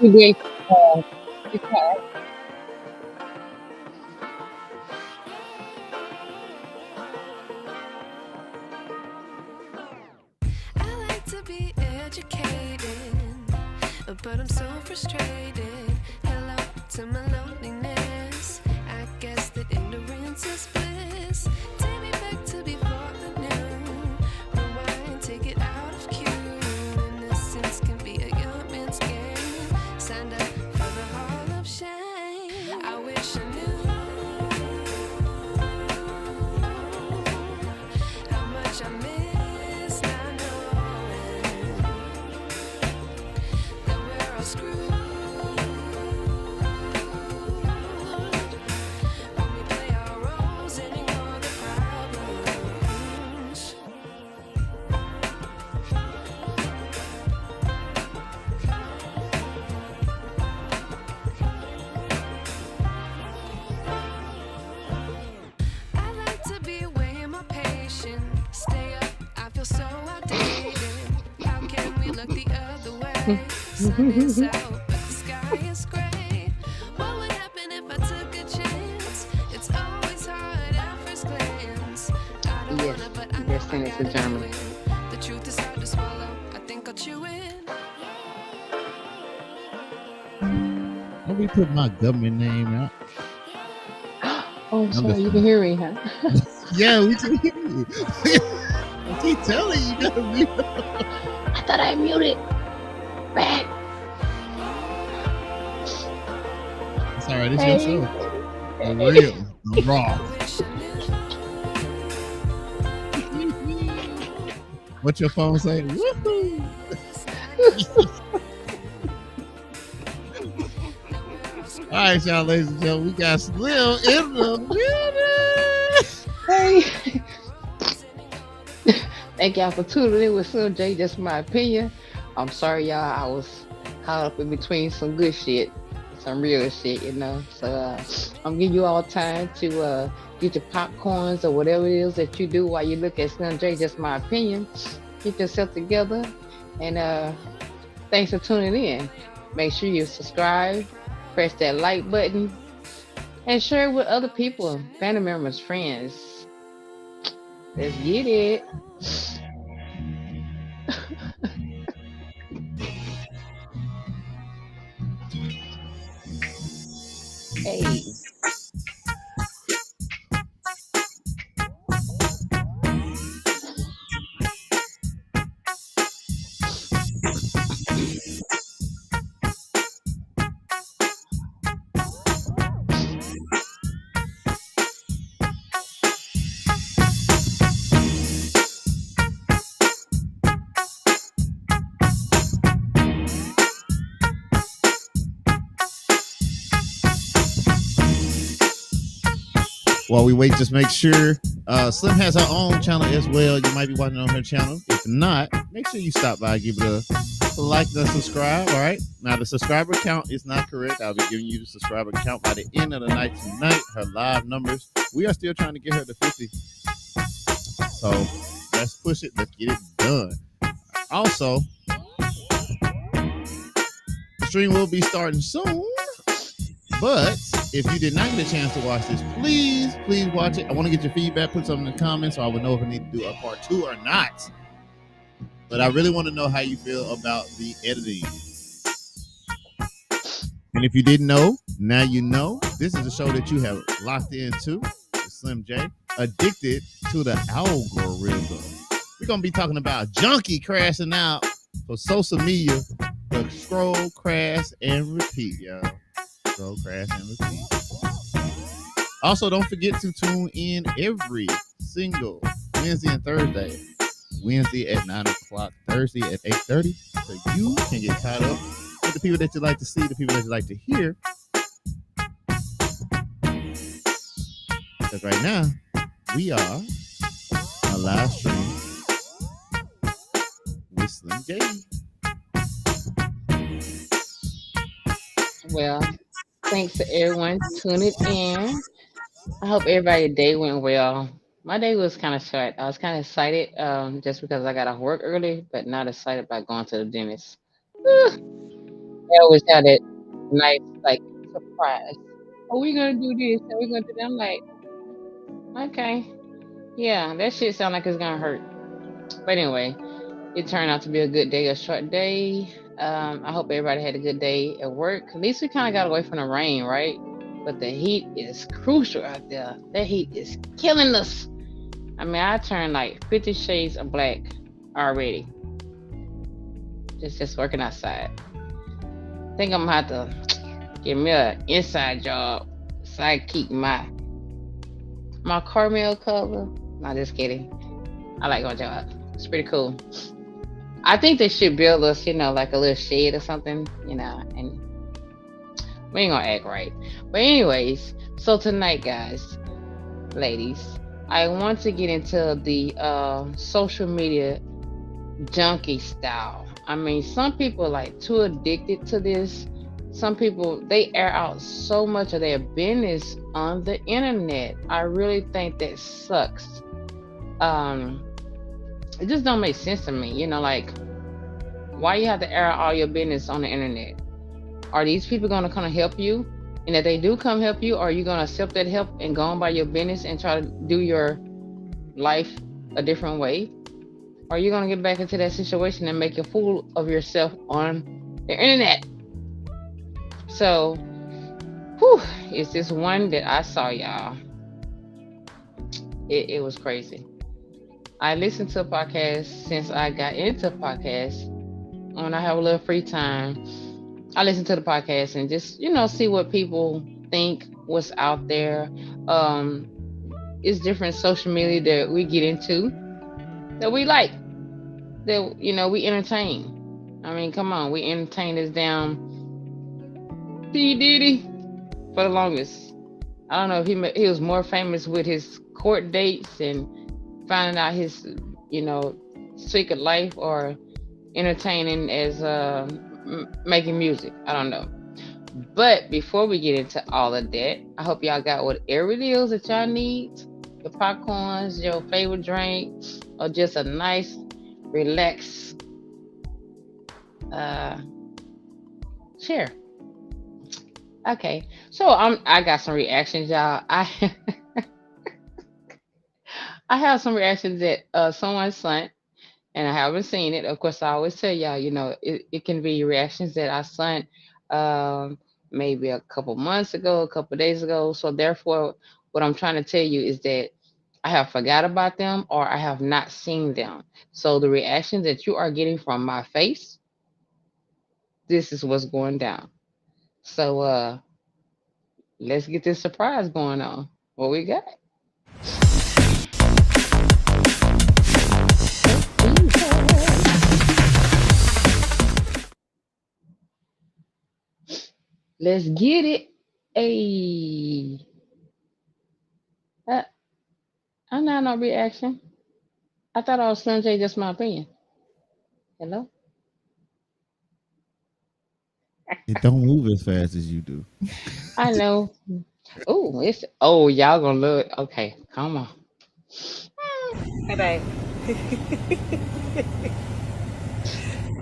You did guitar. I like to be educated, but I'm so frustrated. Hello to my loneliness. I guess that ignorance is bliss. Take me back to before I knew. Rewind, take it out of cue. Innocence can be a young man's game. Signed up for the hall of shame. I wish I knew how much I miss not knowing that we're all screwed when we play our roles and ignore the problems. I like to be away in my patience. Stay up, I feel so outdated. How can we look the other way? Sun is out, but the sky is gray. What would happen if I took a chance? It's always hard at first glance. I don't Yes, wanna, but I know they're I singing to gotta do German. it. The truth is hard to swallow. I think I'll chew it. Don't be putting my government name out. Oh, I'm sorry, just you can playing. hear me, huh? Yeah, we can hear you. I keep telling you, you gotta mute up. I thought I muted. Back. It's all right. It's your Hey. show. The real, the I raw. wish I knew. What your phone say? Woohoo! All right, y'all, ladies and gentlemen, we got Slim in the building. Hey. Thank y'all for tuning in with Sylm J. Just my opinion. I'm sorry, y'all. I was caught up in between some good shit, some real shit, you know. So I'm giving you all time to get your popcorns or whatever it is that you do while you look at Sylm J. Just my opinion. Get yourself together, and thanks for tuning in. Make sure you subscribe, press that like button, and share it with other people, family members, friends. Let's get it. Hey. While we wait, just make sure Slim has her own channel as well. You might be watching on her channel. If not, make sure you stop by, give it a like and a subscribe. All right. Now the subscriber count is not correct. I'll be giving you the subscriber count by the end of the night tonight. Her live numbers. We are still trying to get her to 50. So let's push it. Let's get it done. Also, the stream will be starting soon. But if you did not get a chance to watch this, please watch it. I want to get your feedback. Put something in the comments so I would know if I need to do a part 2 or not. But I really want to know how you feel about the editing. And if you didn't know, now you know. This is a show that you have locked into. Slim J, addicted to the algorithm. We're going to be talking about junkie crashing out for social media. The scroll, crash, and repeat, y'all. Scroll, crash, and repeat. Also, don't forget to tune in every single Wednesday and Thursday. Wednesday at 9 o'clock, Thursday at 8:30. So you can get caught up with the people that you like to see, the people that you like to hear. Because right now, we are on a live stream with Slim J. Well, thanks to everyone tuning in. I hope everybody's day went well. My day was kind of short. I was kind of excited just because I got off work early, but not excited about going to the dentist. They always have that nice like surprise. Oh, we're gonna do this and we're gonna do that. I'm like, okay, yeah, that shit sound like it's gonna hurt. But anyway, it turned out to be a good day, a short day. I hope everybody had a good day at work. At least we kind of got away from the rain, right? But the heat is crucial out there. That heat is killing us. I mean, I turned like 50 shades of black already. Just working outside. Think I'm gonna have to get me an inside job so I can keep my caramel color. Not just kidding. I like my job. It's pretty cool. I think they should build us, like a little shed or something, and we ain't gonna act right. But anyways, so tonight, guys, ladies, I want to get into the social media junkie style. I mean, some people are like too addicted to this. Some people they air out so much of their business on the internet. I really think that sucks. Um, it just don't make sense to me. Like why you have to air out all your business on the internet? Are these people gonna come and help you? And if they do come help you, are you gonna accept that help and go on by your business and try to do your life a different way? Or are you gonna get back into that situation and make a fool of yourself on the internet? So, whew, it's this one that I saw, y'all. It was crazy. I listened to a podcast since I got into podcasts. When I have a little free time, I listen to the podcast and just, see what people think, what's out there. Um, it's different social media that we get into that we like, that, we entertain. I mean, come on, we entertain this damn P. Diddy for the longest. I don't know if he was more famous with his court dates and finding out his, secret life or entertaining as making music. I don't know. But before we get into all of that, I hope y'all got whatever it is that y'all need. Your popcorns, your favorite drink, or just a nice, relaxed uh, chair. Okay, so I got some reactions, y'all. I have some reactions that someone sent, and I haven't seen it. Of course, I always tell y'all, it can be reactions that I sent um, maybe a couple months ago, a couple days ago. So therefore, what I'm trying to tell you is that I have forgot about them or I have not seen them. So the reactions that you are getting from my face, this is what's going down. So let's get this surprise going on. What we got? Let's get it. Hey, uh, I'm not no reaction. I thought I was Slim J, just my opinion. Hello? It don't move as fast as you do. I know. Oh, y'all gonna look. Okay, come on. Hey, babe.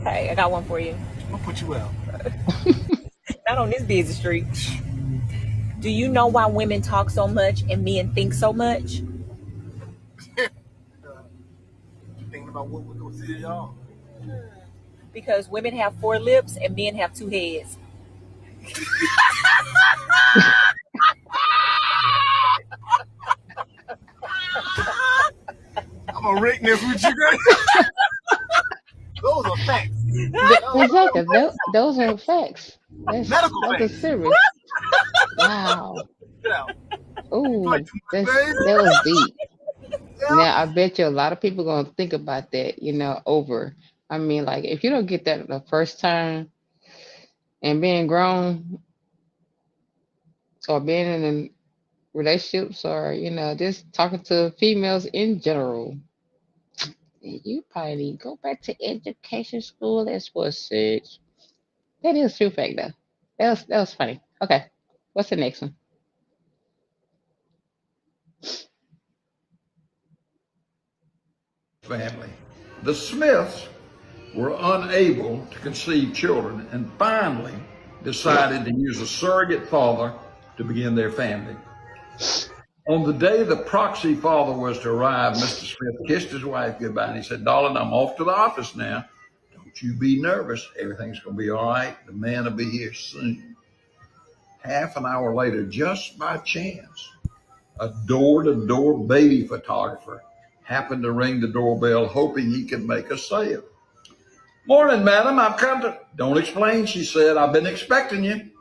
Hey, I got one for you. I'll put you out. Not on this busy street. Do you know why women talk so much and men think so much? Uh, Thinking about what we're gonna see y'all. Because women have 4 lips and men have 2 heads. I'm gonna rate this with you guys. Those are facts. Exactly. Those are facts. Medical That's a facts. serious. Wow. Get out. You Oh, like too much, baby. that was deep. Yeah. Now I bet you a lot of people gonna think about that, over. I mean, like if you don't get that the first time and being grown or being in relationships or, just talking to females in general, you probably need to go back to education school. That's for six. That is true fact though. That was funny. Okay. What's the next one? Family. The Smiths were unable to conceive children and finally decided to use a surrogate father to begin their family. On the day the proxy father was to arrive, Mr. Smith kissed his wife goodbye and he said, "Darling, I'm off to the office now. Don't you be nervous. Everything's going to be all right. The man will be here soon." Half an hour later, just by chance, a door to door baby photographer happened to ring the doorbell, hoping he could make a sale. "Morning, madam. I've come to." "Don't explain," she said. "I've been expecting you."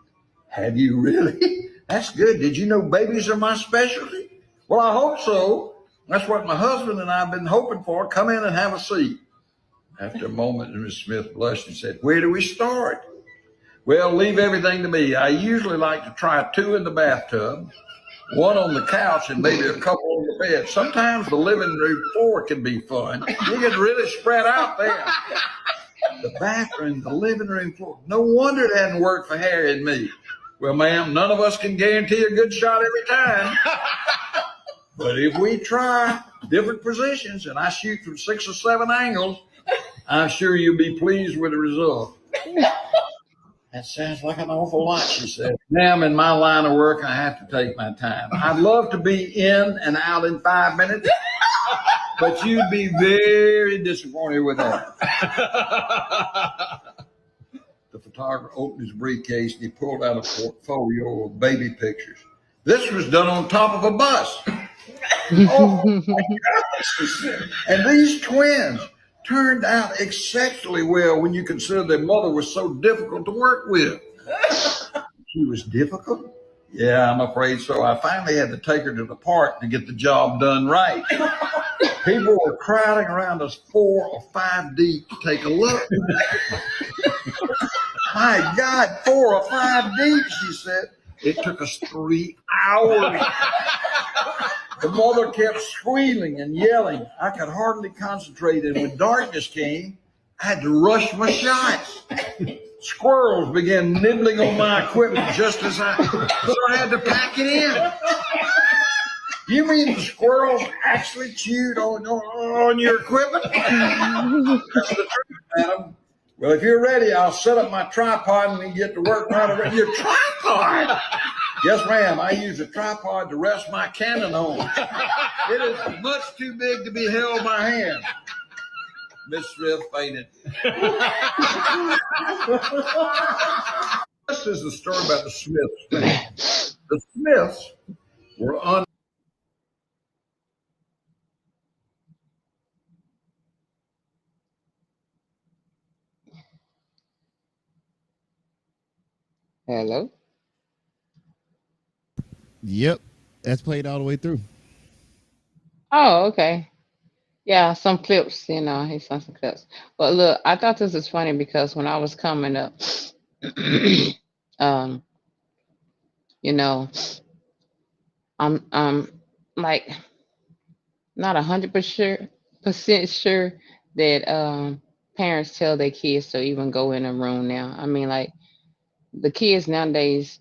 "Have you really? That's good. Did you know babies are my specialty?" "Well, I hope so. That's what my husband and I have been hoping for. Come in and have a seat." After a moment, Miss Smith blushed and said, "Where do we start?" "Well, leave everything to me. I usually like to try two in the bathtub, one on the couch, and maybe a couple on the bed. Sometimes the living room floor can be fun. You can really spread out there." The bathroom, the living room floor. No wonder it hadn't worked for Harry and me. "Well, ma'am, none of us can guarantee a good shot every time. But if we try different positions and I shoot from 6 or 7 angles, I'm sure you'll be pleased with the result." "That sounds like an awful lot," she said. "Ma'am, in my line of work, I have to take my time. I'd love to be in and out in 5 minutes, but you'd be very disappointed with that." The photographer opened his briefcase and he pulled out a portfolio of baby pictures. "This was done on top of a bus." "Oh, she said. And these twins turned out exceptionally well when you consider their mother was so difficult to work with." "She was difficult?" "Yeah, I'm afraid so. I finally had to take her to the park to get the job done right. People were crowding around us 4 or 5 deep to take a look." "My God, 4 or 5 deep," she said. "It took us 3 hours. The mother kept squealing and yelling. I could hardly concentrate, and when darkness came, I had to rush my shots. Squirrels began nibbling on my equipment so I had to pack it in." "You mean the squirrels actually chewed on your equipment?" "That's the truth, madam. Well, if you're ready, I'll set up my tripod and we can get to work right away." "Your tripod?" "Yes, ma'am. I use a tripod to rest my cannon on. It is much too big to be held by hand." Miss Smith fainted. This is the story about the Smiths. The Smiths were on. Hello. Yep, that's played all the way through. Oh, okay. Yeah, some clips, he sent some clips. But look, I thought this was funny because when I was coming up, um, you know, I'm like not 100% sure that parents tell their kids to even go in a room now. I mean, like the kids nowadays,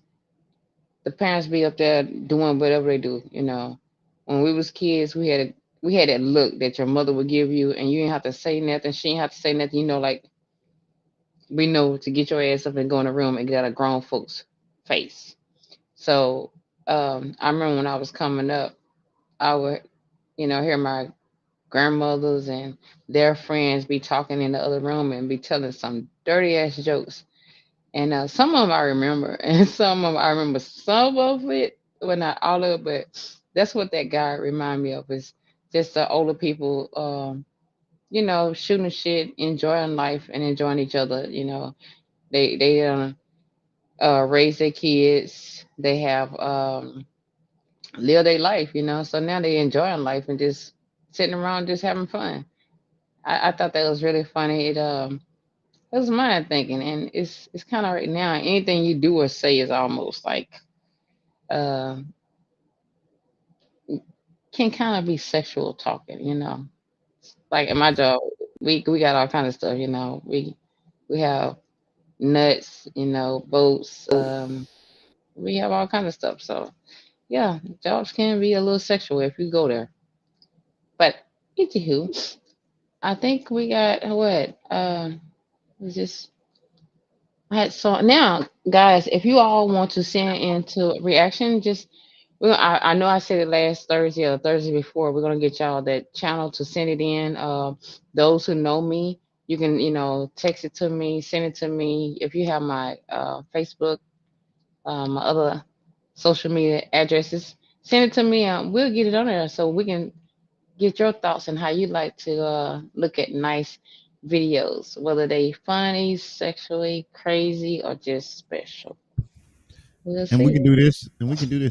the parents be up there doing whatever they do. When we was kids, we had that look that your mother would give you, and you didn't have to say nothing. She didn't have to say nothing. Like we know to get your ass up and go in the room and get a grown folks face. So I remember when I was coming up, I would hear my grandmothers and their friends be talking in the other room and be telling some dirty ass jokes. And some of them I remember, and some of them I remember some of it, well, not all of it, but that's what that guy remind me of is just the older people, shooting shit, enjoying life and enjoying each other. They raise their kids, they have live their life, so now they enjoying life and just sitting around just having fun. I thought that was really funny. It was mind thinking, and it's kind of right now. Anything you do or say is almost like uh, can kind of be sexual talking. Like in my job, we got all kind of stuff. We have nuts, boats. We have all kind of stuff. So yeah, jobs can be a little sexual if you go there. But anywho, I think we got what? Was just I had so now, guys. If you all want to send into reaction, just well, I know I said it last Thursday or Thursday before. We're gonna get y'all that channel to send it in. Those who know me, you can text it to me, send it to me. If you have my Facebook, my other social media addresses, send it to me. We'll get it on there so we can get your thoughts on how you like to look at nice videos, whether they funny, sexually crazy, or just special. We'll And we see. can do this,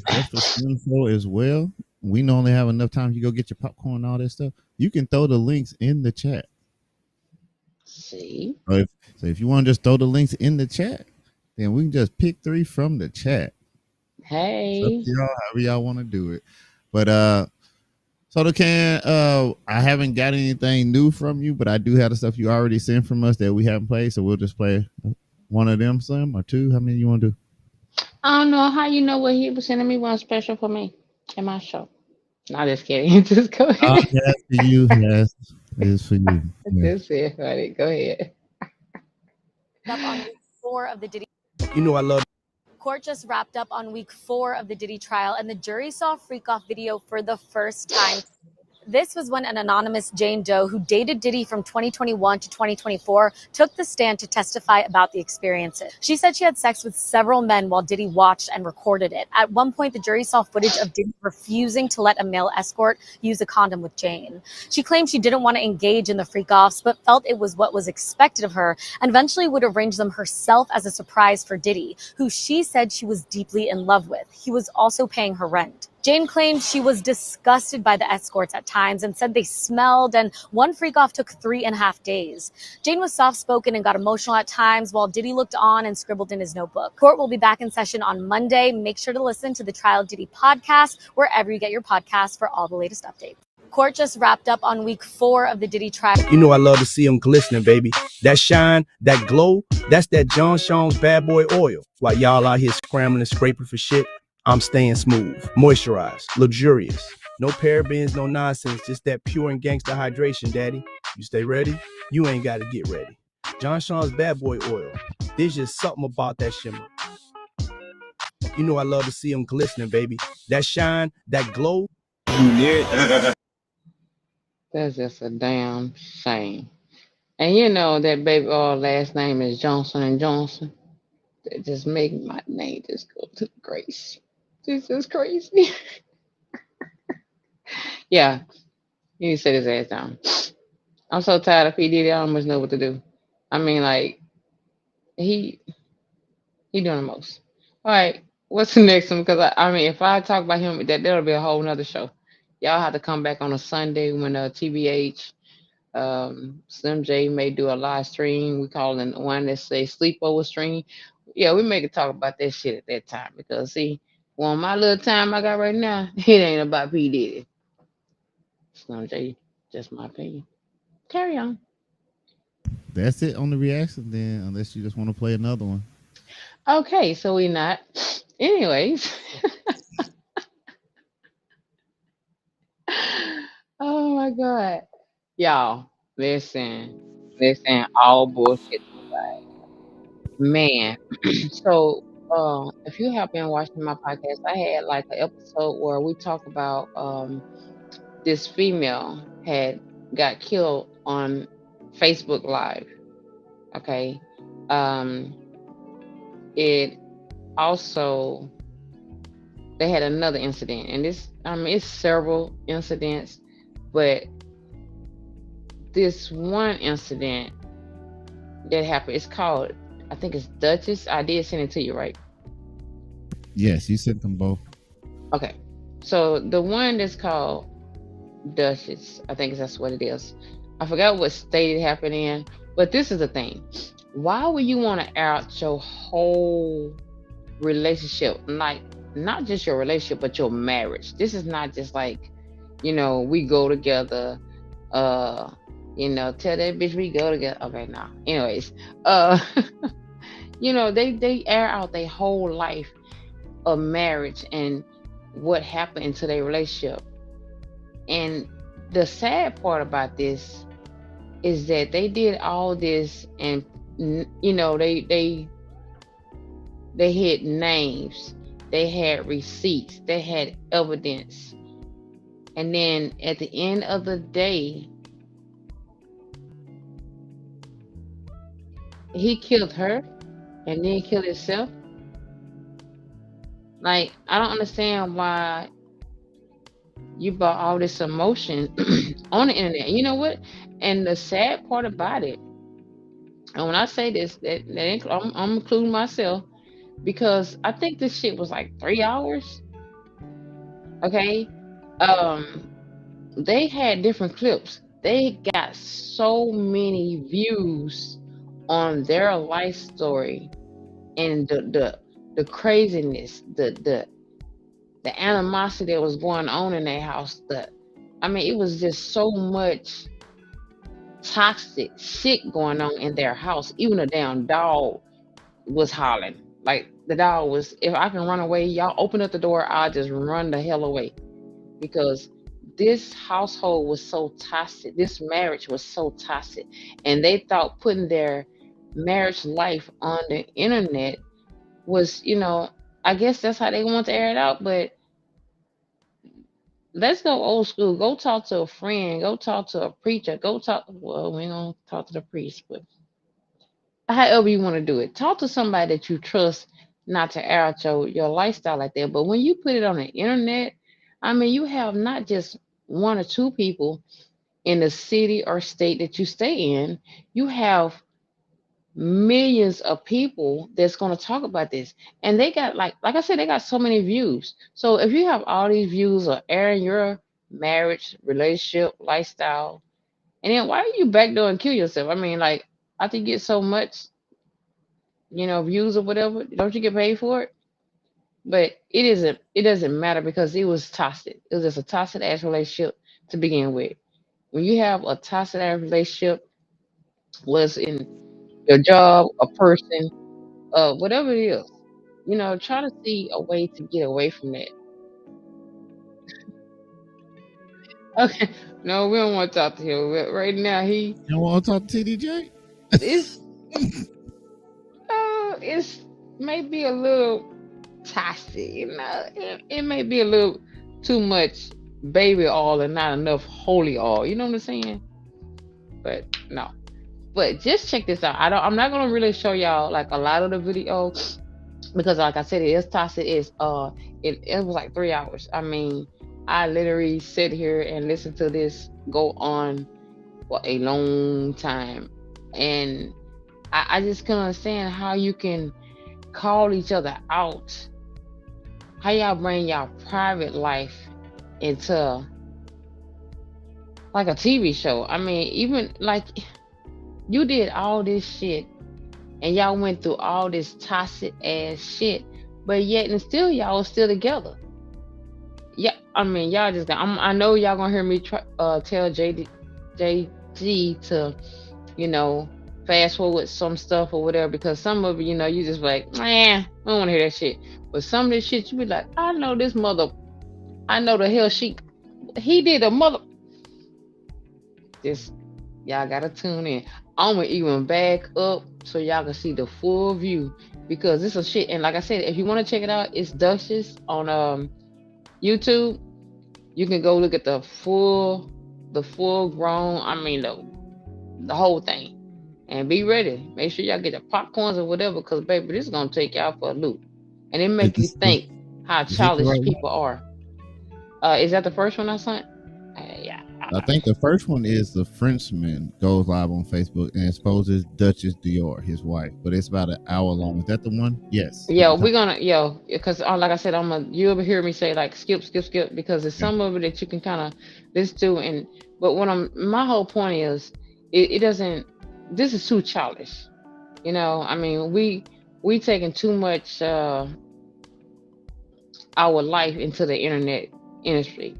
just for Slim Show as well. We normally have enough time. You go get your popcorn and all that stuff. You can throw the links in the chat. See. So if you want to just throw the links in the chat, then we can just pick 3 from the chat. It's up Hey. to y'all, however y'all want to do it. But so I haven't got anything new from you, but I do have the stuff you already sent from us that we haven't played. So we'll just play one of them, some or two. How many you want to do? I don't know how you know what he was sending me one special for me in my show. No, just kidding. Just go ahead. Yes, for you. Yes, it is for you. Yeah. Just say it, buddy. Go ahead. Up on week 4 of the Diddy. You know I love. Court just wrapped up on week 4 of the Diddy trial, and the jury saw freak off video for the first time. This was when an anonymous Jane Doe who dated Diddy from 2021 to 2024 took the stand to testify about the experiences. She said she had sex with several men while Diddy watched and recorded it. At one point, the jury saw footage of Diddy refusing to let a male escort use a condom with Jane. She claimed she didn't want to engage in the freak-offs, but felt it was what was expected of her, and eventually would arrange them herself as a surprise for Diddy, who she said she was deeply in love with. He was also paying her rent. Jane claimed she was disgusted by the escorts at times and said they smelled, and one freak-off took 3.5 days. Jane was soft-spoken and got emotional at times, while Diddy looked on and scribbled in his notebook. Court will be back in session on Monday. Make sure to listen to the Trial Diddy podcast wherever you get your podcasts for all the latest updates. Court just wrapped up on week 4 of the Diddy trial. You know I love to see them glistening, baby. That shine, that glow, that's that John Sean's bad boy oil. While y'all out here scrambling and scraping for shit, I'm staying smooth, moisturized, luxurious. No parabens, no nonsense, just that pure and gangster hydration, daddy. You stay ready? You ain't got to get ready. John Sean's bad boy oil. There's just something about that shimmer. You know I love to see them glistening, baby. That shine, that glow. That's just a damn shame. And you know that baby last name is Johnson and Johnson. That just make my name just go to the grace. This is crazy. Yeah, you need to sit his ass down. I'm so tired of P. Diddy. I almost know what to do. I mean, like, he doing the most. All right, what's the next one? Because I mean, if I talk about him, that'll be a whole nother show. Y'all have to come back on a Sunday when TBH Slim J may do a live stream. We call it one that say sleepover stream. Yeah, we make it talk about that shit at that time because see, well, my little time I got right now, it ain't about P. Diddy. Slim J, just my opinion. Carry on. That's it on the reaction then, unless you just want to play another one. Okay, so we not. Anyways. Oh my God. Y'all, listen, all bullshit aside. Man, so if you have been watching my podcast, I had like an episode where we talk about this female had got killed on Facebook Live. Okay. It also they had another incident, and this it's several incidents, but this one incident that happened, it's called, I think it's Duchess. I did send it to you, right? Yes, you sent them both. Okay. So the one that's called Duchess, I think that's what it is. I forgot what state it happened in, but this is the thing. Why would you want to air out your whole relationship? Like, not just your relationship, but your marriage. This is not just like, we go together, tell that bitch we go together. Okay, now. Anyways, they air out their whole life of marriage and what happened into their relationship. And the sad part about this is that they did all this, and you know, they had names, they had receipts, they had evidence, and then at the end of the day, he killed her and then killed himself. Like, I don't understand why you brought all this emotion on the internet. You know what? And the sad part about it, and when I say this, I'm including myself, because I think this shit was like 3 hours. Okay, um, they had different clips. They got so many views on their life story, and the craziness, the animosity that was going on in their house. I mean, it was just so much toxic shit going on in their house. Even the damn dog was hollering. Like, the dog was, if I can run away, y'all open up the door, I'll just run the hell away. Because this household was so toxic. This marriage was so toxic. And they thought putting their marriage life on the internet was, I guess that's how they want to air it out. But let's go old school. Go talk to a friend. Go talk to a preacher. Go talk. Well, we don't talk to the priest, but however you want to do it, talk to somebody that you trust, not to air out your lifestyle like that. But when you put it on the internet, I mean, you have not just one or two people in the city or state that you stay in. You have millions of people that's going to talk about this, and they got, like I said, they got so many views. So if you have all these views of airing your marriage, relationship, lifestyle, and then why are you back door and kill yourself? I mean, like, I think you get so much, views or whatever, don't you get paid for it? But it doesn't matter, because it was toxic. It was just a toxic ass relationship to begin with. When you have a toxic ass relationship, was in your job, a person, whatever it is, try to see a way to get away from that. Okay, no, we don't want to talk to him. But right now, You don't want to talk to TDJ? it's it's maybe a little toxic. It may be a little too much baby oil and not enough holy oil. You know what I'm saying? But no. But just check this out. I'm not gonna really show y'all like a lot of the video, because like I said, it is toxic. It was like 3 hours. I mean, I literally sit here and listen to this go on for a long time, and I just can't understand how you can call each other out. How y'all bring y'all private life into like a TV show? I mean, even like, you did all this shit, and y'all went through all this toxic ass shit, but yet and still y'all was still together. Yeah, I mean, y'all just got. I know y'all gonna hear me tell JG to, you know, fast forward some stuff or whatever, because some of it, you just like, man, I don't want to hear that shit. But some of this shit, you be like, I know this mother. I know the hell he did a mother. Just, y'all gotta tune in. I'm gonna even back up so y'all can see the full view, because this is shit. And like I said, if you want to check it out, it's Duchess on YouTube. You can go look at the full grown. I mean, the whole thing, and be ready. Make sure y'all get the popcorns or whatever, because baby, this is gonna take y'all for a loop, and it make you think how childish people are. Is that the first one I sent? Yeah. I think the first one is the Frenchman goes live on Facebook and exposes Duchess Dior, his wife, but it's about an hour long. Is that the one? Yes. Yeah, we're gonna because like I said, you'll hear me say like skip, because there's some of it that you can kind of listen to, but my whole point is, it doesn't. This is too childish. I mean, we taking too much our life into the internet industry.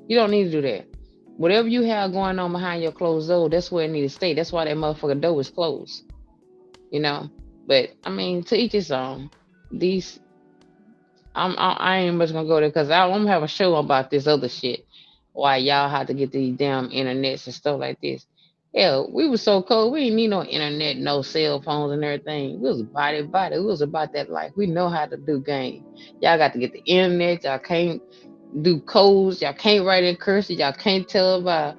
You don't need to do that. Whatever you have going on behind your closed door, that's where it needs to stay. That's why that motherfucker door is closed. But I mean, to each his own. I ain't much gonna go there, because I'm gonna have a show about this other shit. Why y'all have to get these damn internets and stuff like this. Hell, we was so cold. We didn't need no internet, no cell phones and everything. We was body body. We was about that life. We know how to do game. Y'all got to get the internet. Y'all can't do codes. Y'all can't write in cursive. Y'all can't tell by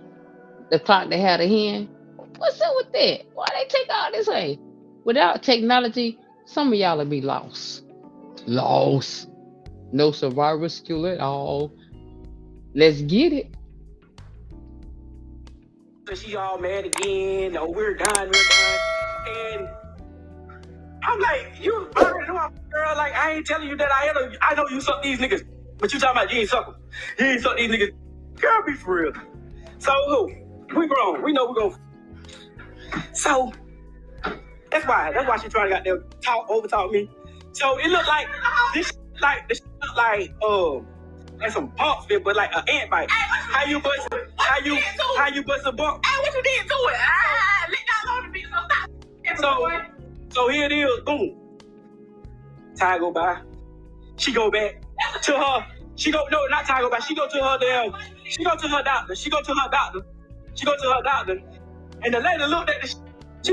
the clock they had a hand. What's up with that? Why they take all this way? Without technology, some of y'all would be lost. Lost. No survivor skill at all. Let's get it. So she all mad again. Oh, we're done. And I'm like, you already know my girl. Like, I ain't telling you that I know you suck these niggas. But you talking about you ain't suck them. You ain't suck these niggas. Girl, be for real. So, who? We grown. We know we gon' So, that's why she trying to goddamn over talk me. So, it looked like this, like some bumps, but like an ant bite. How you bust a bump? Hey, what you did to it? Lick down on the beat, so here it is, boom. Time go by. She go back to her. Not time go by. She go to her doctor. And the lady looked at the she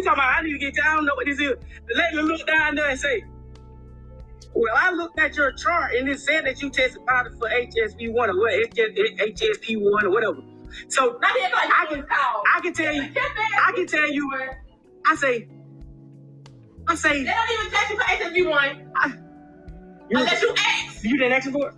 talking about, I need to get down, I don't know what this is. The lady looked down there and say, well, I looked at your chart and it said that you tested positive for HSV1 or what, HSP1 or whatever. So I can tell you, I say, they don't even test you for HSV1 unless you ask. You didn't ask for it?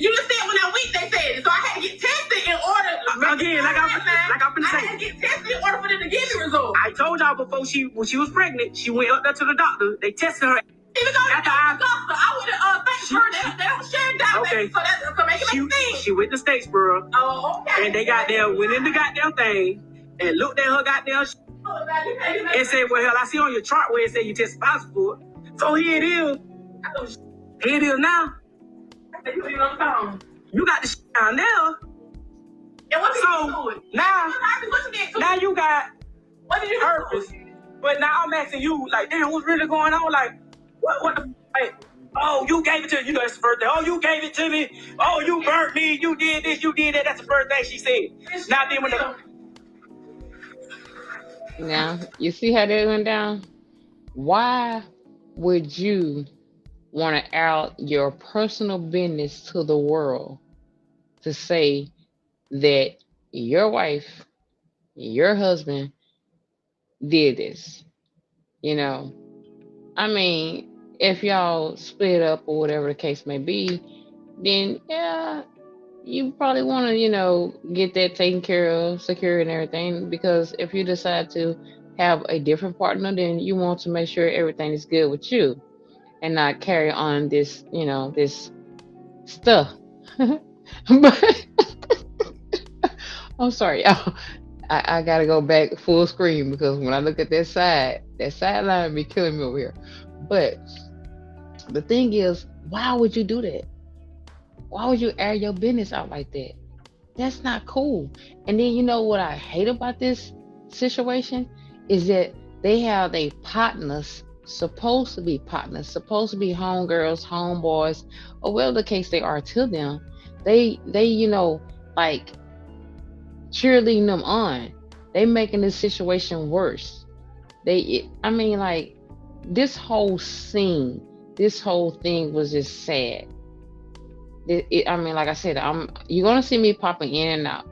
You just said when I week they said it, so I had to get tested in order. Again, like I'm finna say, I had to get tested in order for them to give me results. I told y'all before when she was pregnant, she went up there to the doctor. They tested her. Even though I would have thanked her. They don't share databases, so make it make sense. She went to Statesboro. Oh, okay. And they went in the goddamn thing and looked at her goddamn and said, well, hell, I see on your chart where it said you tested positive for it. So here it is. Here it is now. You got the shit down there. And what did you do? Now you got herpes. But now I'm asking you, like, damn, what's really going on? Like, what the like, oh, you gave it to me. You know, that's the first thing. Oh, you gave it to me. Oh, you burnt me. You did this, you did that. That's the first thing she said. Now then when Now, you see how that went down? Why would you want to out your personal business to the world to say that your wife, your husband did this? You know, I mean, if y'all split up or whatever the case may be, then yeah, you probably want to, get that taken care of, secure and everything. Because if you decide to have a different partner, then you want to make sure everything is good with you and not carry on this, this stuff. But I'm sorry, y'all. I gotta go back full screen because when I look at that sideline be killing me over here. But the thing is, why would you do that? Why would you air your business out like that? That's not cool. And then you know what I hate about this situation is that they have their partners, supposed to be homegirls, homeboys, or whatever the case they are to them. They like cheerleading them on. They making this situation worse. Like this whole scene, this whole thing was just sad. Like I said, you're gonna see me popping in and out.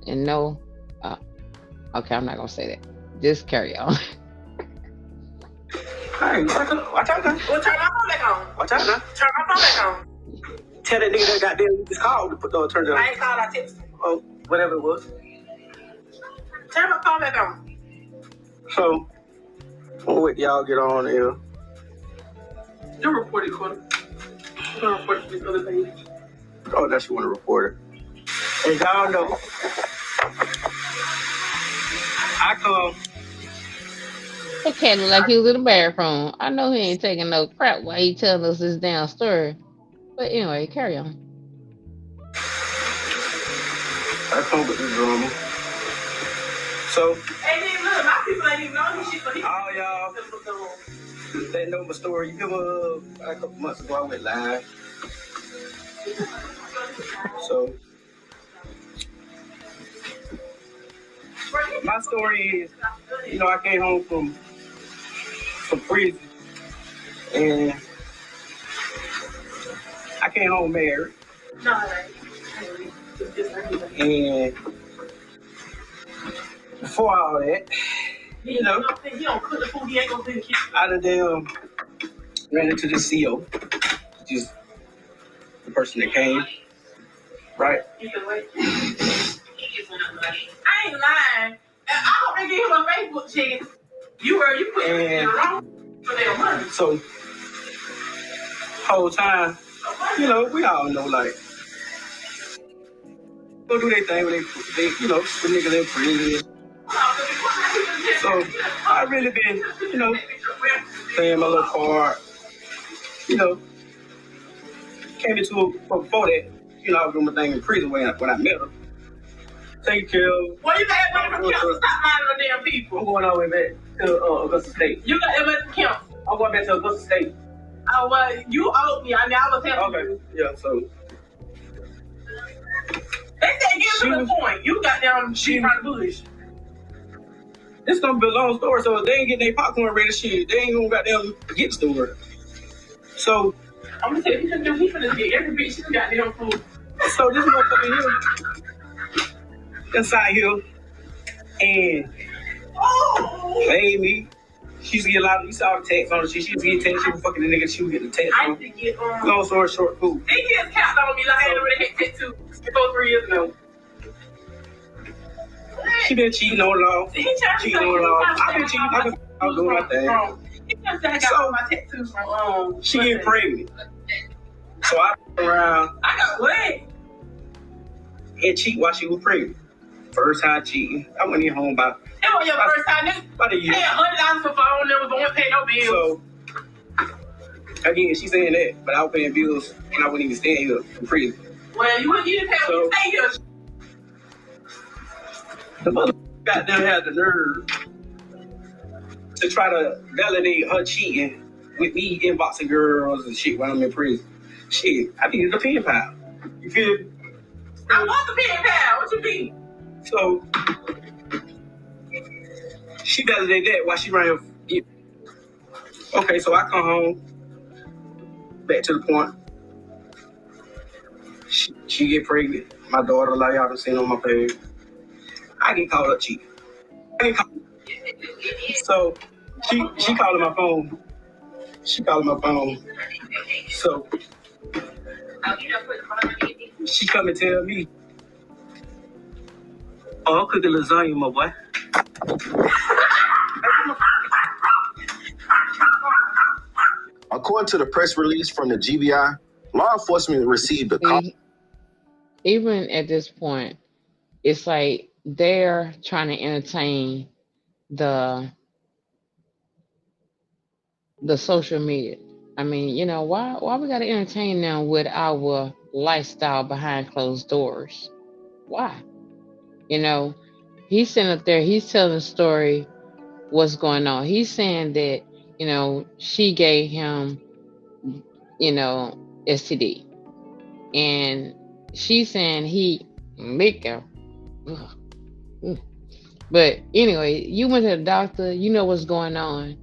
And no, okay, I'm not gonna say that. Just carry on. Hey, watch out now. Well, turn my phone back on. Watch out now. Turn my phone back on. Tell that nigga that goddamn just called to put the turn it on. I ain't called, I text him. Oh, whatever it was. Turn my phone back on. So, we'll wait y'all get on here. You're recording, Corner. You're gonna report this other thing. Oh, that's you want to report it. Hey, y'all know. I come. That cat look like he was in the bathroom. I know he ain't taking no crap while he telling us this damn story. But anyway, carry on. I come with this drama. So. Hey, man, look, my people ain't even know this shit, but all y'all, they know my story. You remember a couple months ago, I went live. So My story is, I came home from prison, and I came home married. And before all that, he don't cook the food. He ain't gonna feed the kids. I done ran into the CO, which is the person that came, right? I ain't lying. I hope they give him a Facebook check. You put it wrong for their money. So whole time, we all know, like, go do their thing when they the niggas in prison. So I really been, playing my little part. Came into before that, I was doing my thing in prison when I met her. Taking care of. Well, you got that money from council. Stop lying on damn people. I'm going all the way back to Augusta State. You got that money from council. I'm going back to Augusta State. Oh, well, you owed me. I was helping you. Yeah, so. They said get to the point. You got down shit around the bush. This gonna be a long story, so if they ain't getting their popcorn ready, shit, they ain't gonna goddamn get the story. So, I'm gonna tell you, we finna get every bitch you goddamn food. So this motherfucker here, inside here, and played me. She used to get a lot of, you saw the text on her. She used to get text. She was fucking the nigga. She would get the text on her. Long story short, cool. They just capped on me like I ain't already had tattoo before 3 years ago. She been cheating on her off. Cheating on her off. I've been cheating. I was doing my thing. So, she get pregnant. So I around. I got wet. And cheat while she was pregnant. First time cheating. I went in home about. It was your first time, nigga. About a year. Pay $100 for phone, never going to pay no bills. So, again, she's saying that, but I was paying bills and I wouldn't even stay here for prison. Well, you didn't pay when you stay here. The mother goddamn had the nerve to try to validate her cheating with me inboxing girls and shit while I'm in prison. Shit, I needed a pen pal. You feel me? I want the pen pal. What you mean? So, she validated that while she ran here. Okay, so I come home, back to the point. She get pregnant. My daughter, like y'all done seen on my page. I get called up cheating. So, she calling my phone. So, she come and tell me, oh, I'm cooking lasagna, my boy. According to the press release from the GBI, law enforcement received a call. Even at this point, it's like they're trying to entertain the social media. I mean, why we gotta entertain them with our lifestyle behind closed doors? Why? He's sitting up there, he's telling the story, what's going on. He's saying that, she gave him, STD. And she's saying he make her. But anyway, you went to the doctor, you know what's going on,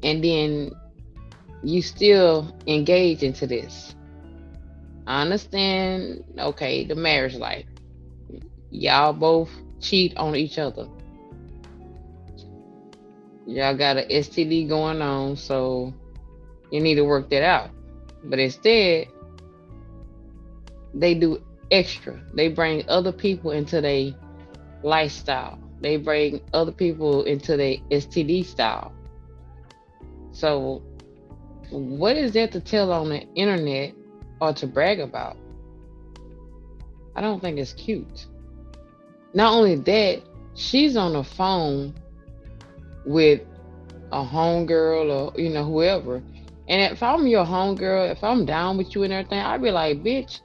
and then you still engage into this. I understand, okay, the marriage life. Y'all both cheat on each other. Y'all got an STD going on, so you need to work that out. But instead, they do extra. They bring other people into their lifestyle. They bring other people into their STD style. So what is there to tell on the internet or to brag about? I don't think it's cute. Not only that, she's on the phone with a homegirl or whoever. And if I'm your homegirl, if I'm down with you and everything, I'd be like, bitch,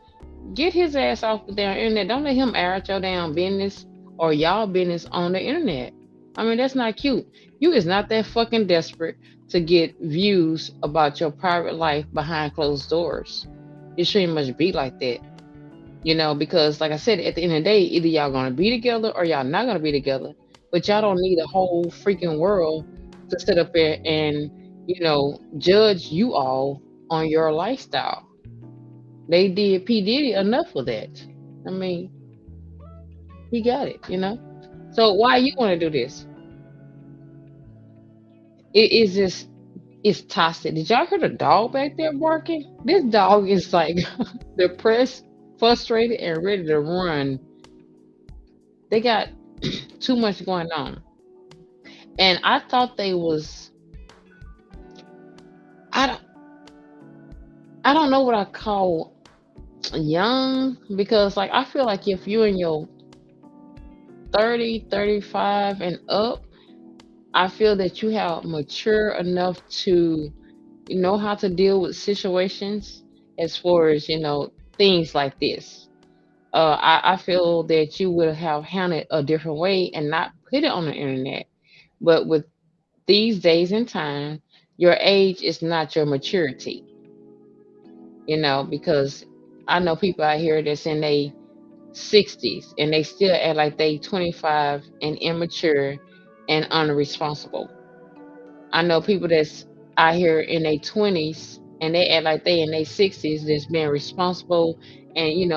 get his ass off the damn internet. Don't let him air out your damn business or y'all business on the internet. I mean, that's not cute. You is not that fucking desperate to get views about your private life behind closed doors. It shouldn't much be like that. Because like I said, at the end of the day, either y'all gonna be together or y'all not gonna be together. but y'all don't need a whole freaking world to sit up there and, judge you all on your lifestyle. They did P. Diddy enough of that. I mean, he got it. So why you want to do this? It is just, it's toxic. Did y'all hear the dog back there barking? This dog is like depressed, frustrated, and ready to run. They got too much going on. And I thought they was, I don't, I don't know what I call young, because like I feel like if you're in your 30, 35 and up, I feel that you have mature enough to know how to deal with situations as far as, things like this. I feel that you would have handled a different way and not put it on the internet. But with these days and time, your age is not your maturity, because I know people out here that's in their 60s and they still act like they 25 and immature and unresponsible. I know people that's out here in their 20s and they act like they in their 60s that's being responsible and,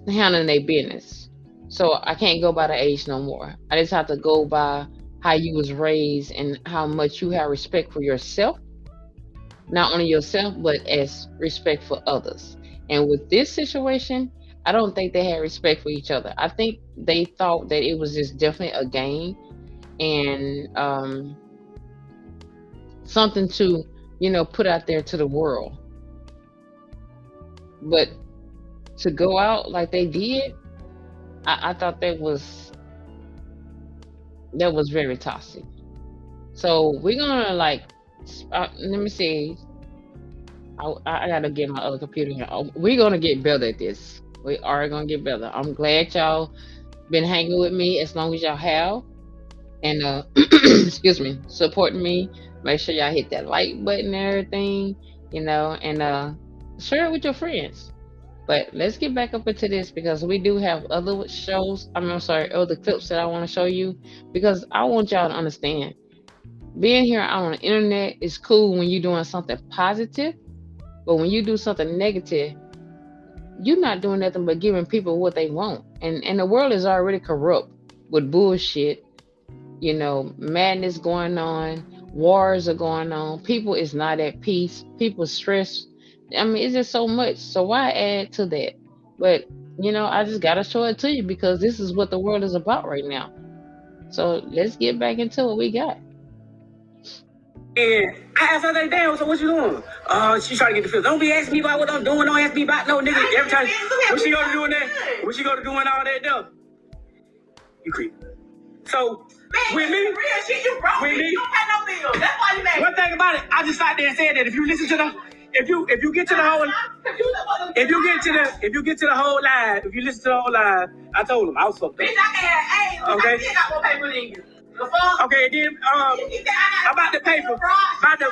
handling their business. So I can't go by the age no more. I just have to go by how you was raised and how much you have respect for yourself, not only yourself, but as respect for others. And with this situation, I don't think they had respect for each other. I think they thought that it was just definitely a game and something to, put out there to the world. But to go out like they did, I thought that was very toxic. So we're gonna let me see. I gotta get my other computer here. We're gonna get better at this. We are gonna get better. I'm glad y'all been hanging with me as long as y'all have, and excuse me, supporting me. Make sure y'all hit that like button and everything, and share it with your friends. But let's get back up into this because we do have other shows. I'm sorry, other clips that I want to show you because I want y'all to understand. Being here on the internet is cool when you're doing something positive, but when you do something negative, you're not doing nothing but giving people what they want. And the world is already corrupt with bullshit, madness going on, wars are going on, people is not at peace, people stress. I mean, it's just so much. So why add to that? But, I just got to show it to you because this is what the world is about right now. So let's get back into what we got. And I asked her that, damn, so what you doing? She's trying to get the feel. Don't be asking me about what I'm doing. Don't ask me about no nigga. Every time, what she go to doing that? What she go to doing all that stuff? You creep. So, with me, real shit, you broke with me. me, You don't pay no bills. That's why you mad. one thing about it, I just sat there and said that if you listen to the, if you get to the whole, if you get to the whole live, if you listen to the whole live, I told him I was fucked up. Bitch, I can't have Okay. I still got more paper than you. The fuck? Okay, then about the paper, about the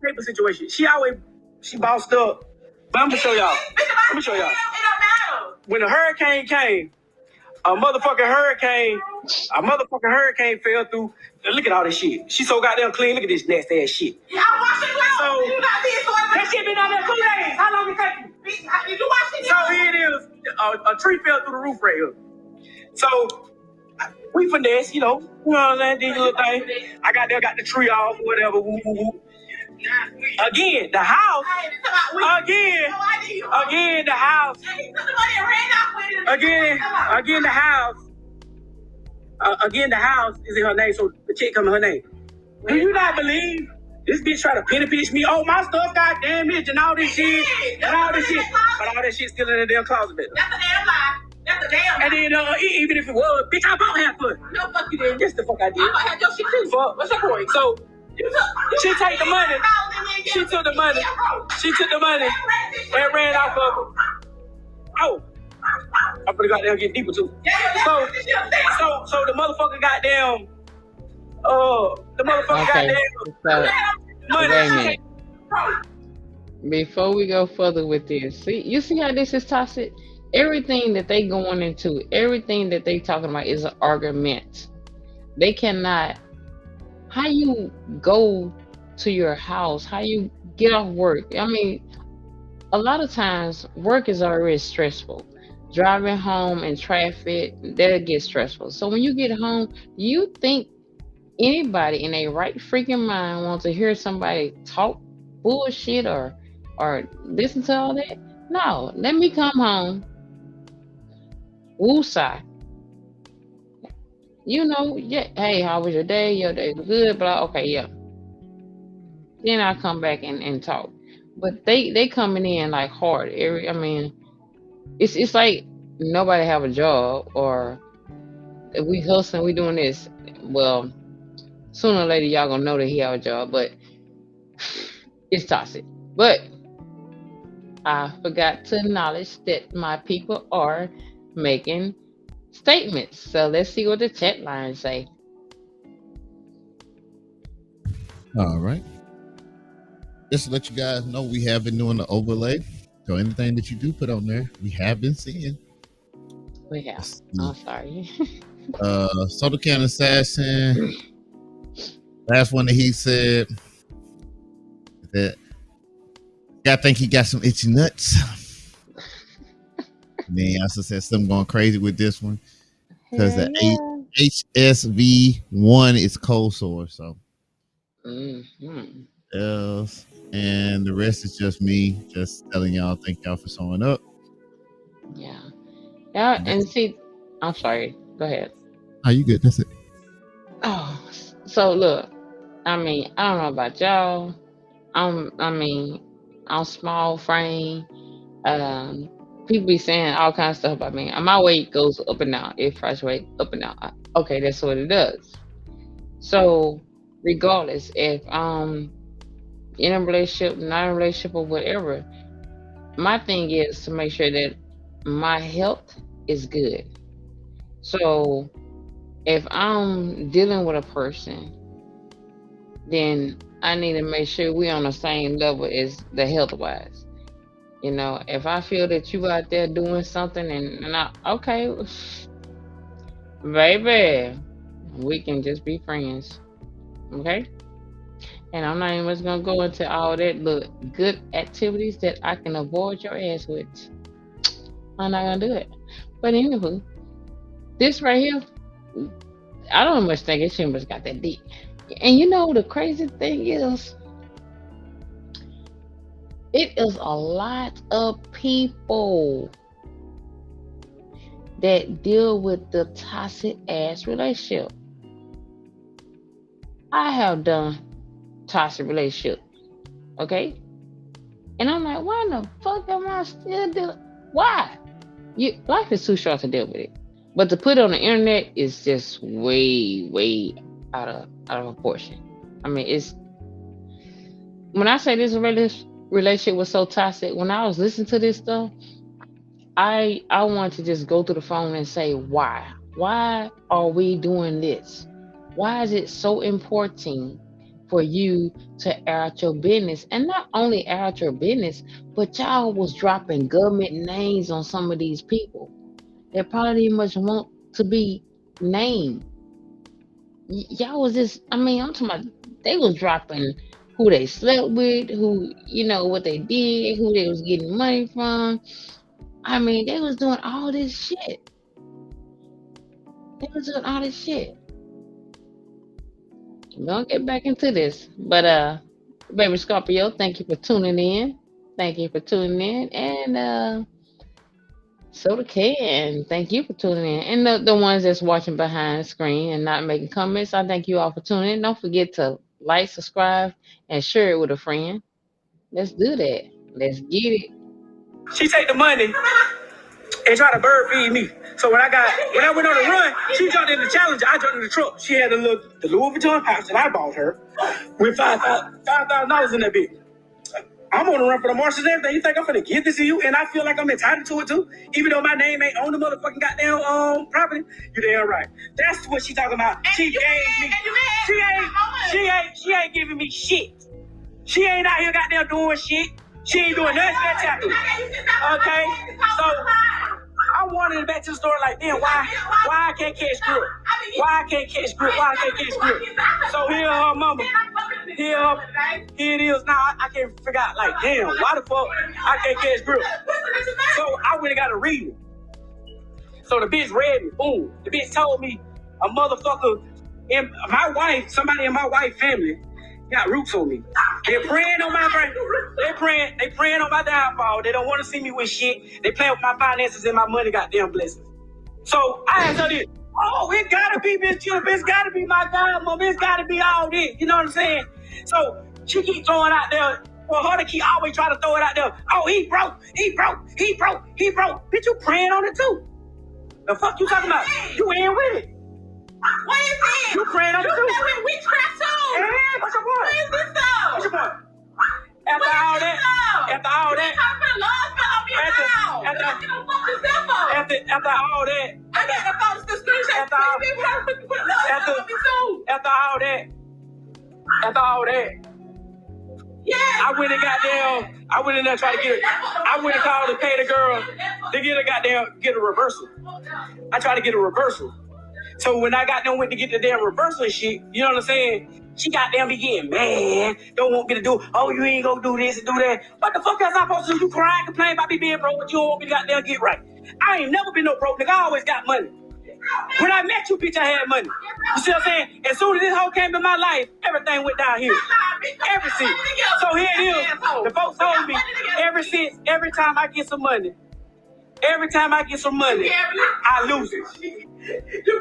paper situation. She bossed up. But I'm gonna show y'all. Let me show y'all. It don't matter. When the hurricane came, a motherfucking hurricane fell through. Look at all this shit. She so goddamn clean. Look at this nasty ass shit. Yeah, I wash it well. So You not being so that shit been on there 2 days. How long it take you? Bitch, did you wash it? So here it is. A tree fell through the roof right here. So we finesse, you know what I'm saying? These little thing. I got the tree off, whatever. Woo, woo, woo. Again, the house. Again, the house. Again, the house is in her name, so the check come in her name. Do you not believe this bitch try to penny pinch me? Oh, my stuff got damaged and all this shit. But all that shit still in the damn closet. That's a damn lie. That's a damn lie. And then even if it was, bitch, I bought half of it. No, fuck you didn't. Yes, the fuck I did. I bought half your shit too. Fuck, what's your point? So, she take the money. She took the money. And ran off of it. Oh. I pretty got there get deeper too. So the motherfucker goddamn Okay, so money. wait a minute. Before we go further with this, you see how this is toxic? Everything that they going into, everything that they talking about is an argument. They cannot. How you go to your house? How you get off work? I mean, a lot of times work is already stressful. Driving home in traffic, that gets stressful. So when you get home, you think anybody in a right freaking mind wants to hear somebody talk bullshit or listen to all that? No, let me come home, woosah. You know, yeah, hey, how was your day? Your day was good, but okay, yeah. Then I come back and talk. But they coming in like hard. I mean, it's like nobody have a job or if we hustling, we doing this. Well, sooner or later y'all gonna know that he have a job, but it's toxic. But I forgot to acknowledge that my people are making statements. So let's see what the chat lines say. All right. Just to let you guys know, we have been doing the overlay. So anything that you do put on there, we have been seeing. We have. I'm sorry. Soda Can Assassin. Last one that he said that I think he got some itchy nuts. Then he also said something going crazy with this one because the HSV1 is cold sore. So else, and the rest is just me just telling y'all thank y'all for showing up. Yeah. Yeah, and see, I'm sorry. Go ahead. Oh, you good? That's it. Oh, so look, I mean, I don't know about y'all. I'm small frame. People be saying all kinds of stuff about me. And my weight goes up and down. It fluctuates up and down. Okay, that's what it does. So, regardless, if in a relationship, not in a relationship, or whatever, my thing is to make sure that my health is good. So, if I'm dealing with a person, then I need to make sure we're on the same level as the health wise. You know, if I feel that you out there doing something and okay, baby, we can just be friends. Okay? And I'm not even gonna go into all that look good activities that I can avoid your ass with. I'm not gonna do it. But anywho, this right here, I don't much think she much got that deep. And you know the crazy thing is, it is a lot of people that deal with the toxic ass relationship. I have done toxic relationship, okay? And I'm like, why in the fuck am I still dealing? Why? Life is too short to deal with it. But to put it on the internet is just way out of proportion. I mean, it's when I say this relationship was so toxic, when I was listening to this stuff, I want to just go through the phone and say, why? Why are we doing this? Why is it so important for you to air out your business? And not only air out your business, but y'all was dropping government names on some of these people that probably didn't much want to be named. Y'all was just, I mean, I'm talking about, they was dropping who they slept with, who, you know, what they did, who they was getting money from. I mean, they was doing all this shit. We're gonna get back into this. But baby Scorpio, thank you for tuning in. And Soda Can, thank you for tuning in. And the ones that's watching behind the screen and not making comments, I thank you all for tuning in. Don't forget to like, subscribe, and share it with a friend. Let's do that. Let's get it. She take the money and try to bird feed me. So when I went on the run, she jumped in the Challenger, I jumped in the truck. She had the Louis Vuitton pouch that I bought her with $5,000 in that bitch. I'm on the run for the marshals and everything. You think I'm gonna give this to you? And I feel like I'm entitled to it too, even though my name ain't on the motherfucking goddamn property. You damn right. That's what she talking about. And she gave me. She ain't giving me shit. She ain't out here goddamn doing shit. She ain't doing nothing spectacular. Okay, so I'm wandering back to the store like, damn, why I can't catch grip? Why I can't catch grip? Why I can't catch grip? So here her mama, here it is now. I can't figure out like, damn, why the fuck I can't catch grip? So I went and got a reading. So the bitch read me. Boom. The bitch told me a motherfucker in my wife, somebody in my wife family got roots on me. They're praying on my brain. They praying on my downfall. They don't want to see me with shit. They play with my finances and my money, goddamn blessings. So I asked her this, oh, it gotta be Miss Chip, it's gotta be my godmother, it's gotta be all this. You know what I'm saying? So she keep throwing out there, for her to keep always trying to throw it out there. Oh, he broke. Bitch, you praying on it too. The fuck you talking about? You in with it. What is it? You praying on it too. You with witchcraft too. Yeah, what's your point? What is this though? What's your point? After all that, after all that, yeah, I went and there tried to get it. I went and called to pay the girl to get a reversal. I tried to get a reversal. So when I got them went to get the damn reversal and shit, you know what I'm saying? She got them be getting mad. Don't want me to do, oh, you ain't gonna do this and do that. What the fuck else I supposed to do? You crying, complain about me being broke, but you don't want me to goddamn get right. I ain't never been no broke nigga. I always got money. When I met you, bitch, I had money. You see what I'm saying? As soon as this hoe came in my life, everything went down here. Ever since. So here it is. The folks told me, every time I get some money, I lose it.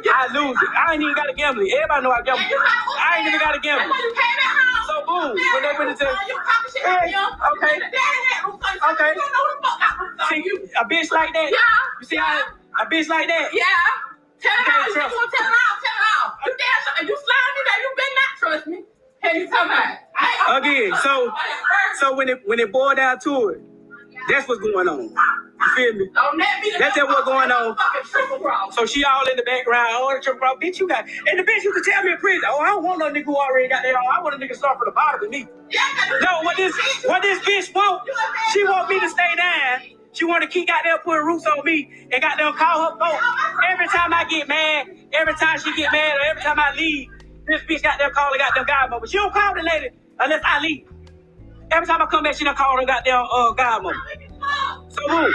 I ain't even got a gambling. Everybody know I gamble. I ain't even got a gambling. So boom, when they went into hey, okay. See, a bitch like that. Yeah. You see how a bitch like that? Yeah. Tell it out. You want to tell it out. You damn, you slime me that you better not trust me. Hey, you talking about? Again, so when it boiled down to it, that's what's going on. You feel me? That's what's going on. So she all in the background. Oh, the triple problem. Bitch, you got. And the bitch, you can tell me in prison. Oh, I don't want no nigga who already got that. I want a nigga start from the bottom of me. No, what this bitch want? She want me to stay down. She want to keep goddamn putting roots on me and goddamn call her folks. Every time I get mad, every time she get mad, or every time I leave, this bitch goddamn call her goddamn godmother. But she don't call the lady unless I leave. Every time I come back, she done call her goddamn godmother. So boom.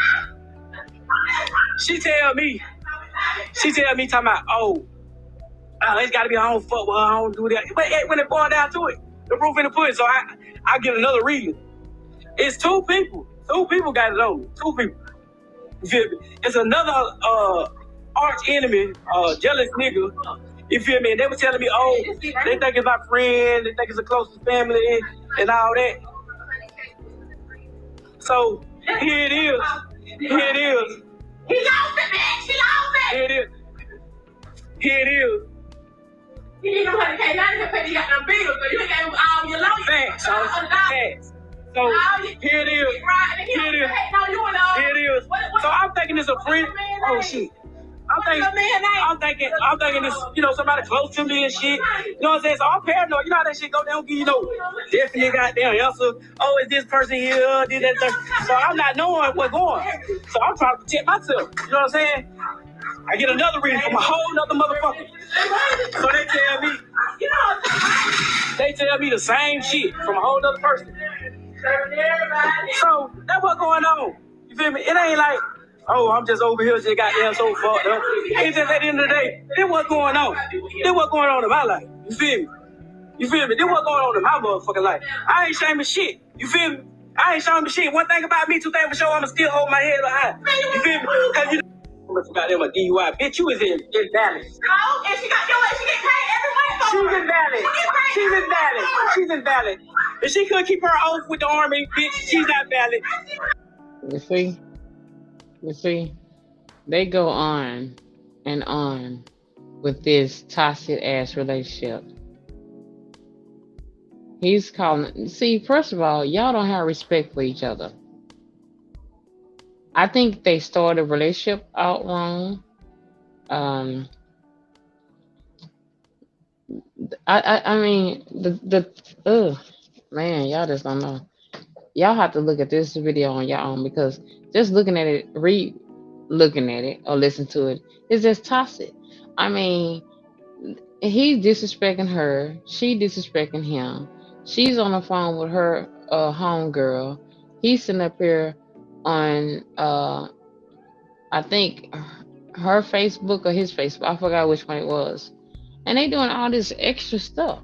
She tell me talking about, oh, it's gotta be I don't fuck with her, I don't do that. But when it boiled down to it, the proof in the pudding. So I get another reading. It's two people. Two people got it on me. Two people. You feel me? It's another arch enemy, jealous nigga. You feel me? And they were telling me, oh, they think it's my friend, they think it's the closest family and all that. So here it is. He lost it, man. She lost it. Here it is. You need to pay $9 because you got them bills, so you ain't got all your loans. Facts. So here it is. So I'm thinking it's a friend. Oh shit. I'm thinking it's, somebody close to me and shit. You know what I'm saying? So I'm paranoid. You know how that shit go? They don't give you no definite goddamn answer. Oh, is this person here? Did that? So I'm not knowing what's going. So I'm trying to protect myself. You know what I'm saying? I get another reading from a whole nother motherfucker. So they tell me the same shit from a whole nother person. So that's what's going on. You feel me? It ain't like, oh, I'm just over here, just goddamn so fucked up. It's just at the end of the day, this what's going on. This what's going on in my life. You feel me? This what's going on in my motherfucking life. I ain't ashamed of shit. You feel me? I ain't ashamed of shit. One thing about me, two things for sure, I'ma still hold my head high. You feel me? Cause you goddamn a DUI. Bitch, you is invalid. No, and she get paid every month. She's invalid. If she couldn't keep her oath with the army, bitch, she's not valid. You see, they go on and on with this toxic ass relationship. He's calling. See, first of all, y'all don't have respect for each other. I think they started a relationship out wrong. I mean, man, y'all just don't know. Y'all have to look at this video on your own because just looking at it, read looking at it or listen to it. It's just toxic. I mean, he's disrespecting her. She disrespecting him. She's on the phone with her homegirl. He's sitting up here on I think her Facebook or his Facebook. I forgot which one it was. And they doing all this extra stuff.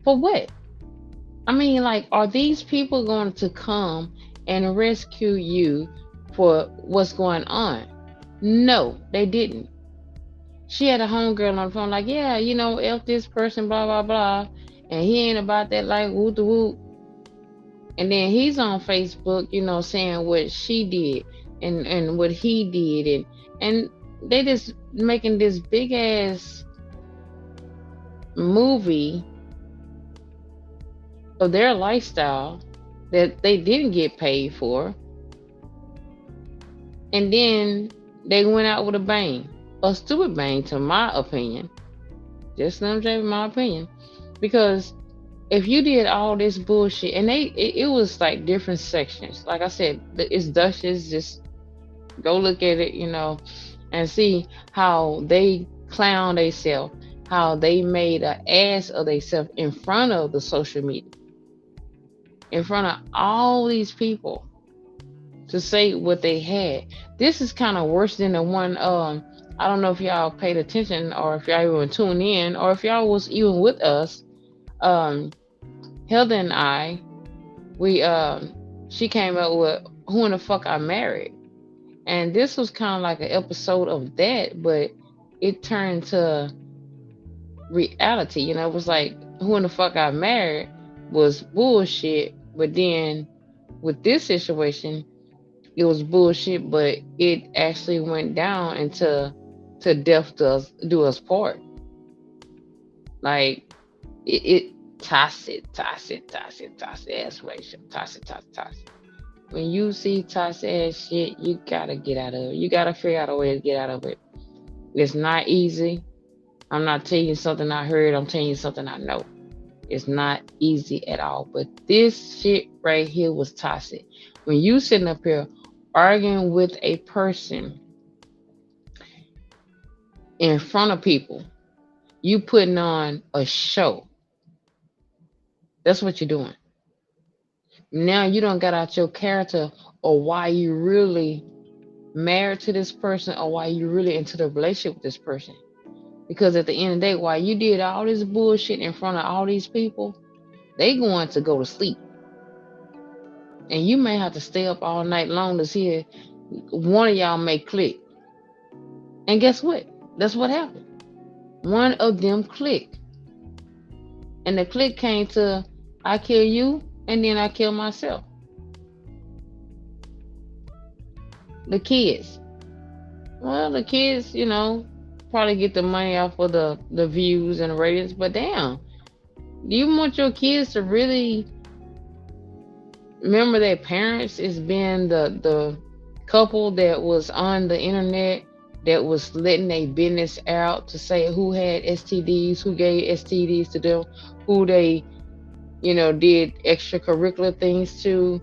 For what? I mean, like, are these people going to come and rescue you for what's going on? No, they didn't. She had a homegirl on the phone, like, yeah, F this person, blah, blah, blah. And he ain't about that, like, whoop the whoop. And then he's on Facebook, saying what she did and what he did. And they just making this big ass movie of their lifestyle that they didn't get paid for. And then they went out with a bang. A stupid bang, to my opinion. Just Slim J, my opinion. Because if you did all this bullshit, and it was like different sections. Like I said, it's Duchess. Just go look at it, and see how they clown themselves, how they made an ass of themselves in front of the social media, in front of all these people, to say what they had. This is kind of worse than the one. I don't know if y'all paid attention, or if y'all even tuned in, or if y'all was even with us. Hilda and I, she came up with Who in the Fuck I Married. And this was kind of like an episode of that, but it turned to reality. It was like Who in the Fuck I Married was bullshit, but then with this situation, it was bullshit, but it actually went down into death do us part. Like it toxic ass relationship, toxic. When you see toxic ass shit, you gotta get out of it. You gotta figure out a way to get out of it. It's not easy. I'm not telling you something I heard. I'm telling you something I know. It's not easy at all. But this shit right here was toxic. When you sitting up here arguing with a person in front of people, you putting on a show. That's what you're doing. Now you don't got out your character, or why you really married to this person, or why you really into the relationship with this person. Because at the end of the day, while you did all this bullshit in front of all these people, they going to go to sleep. And you may have to stay up all night long to see one of y'all may click. And guess what? That's what happened. One of them clicked. And the click came to, I kill you, and then I kill myself. The kids. Well, the kids, probably get the money off of the views and the ratings, but damn, do you want your kids to really remember their parents as being the couple that was on the internet, that was letting their business out to say who had STDs, who gave STDs to them, who they, did extracurricular things to,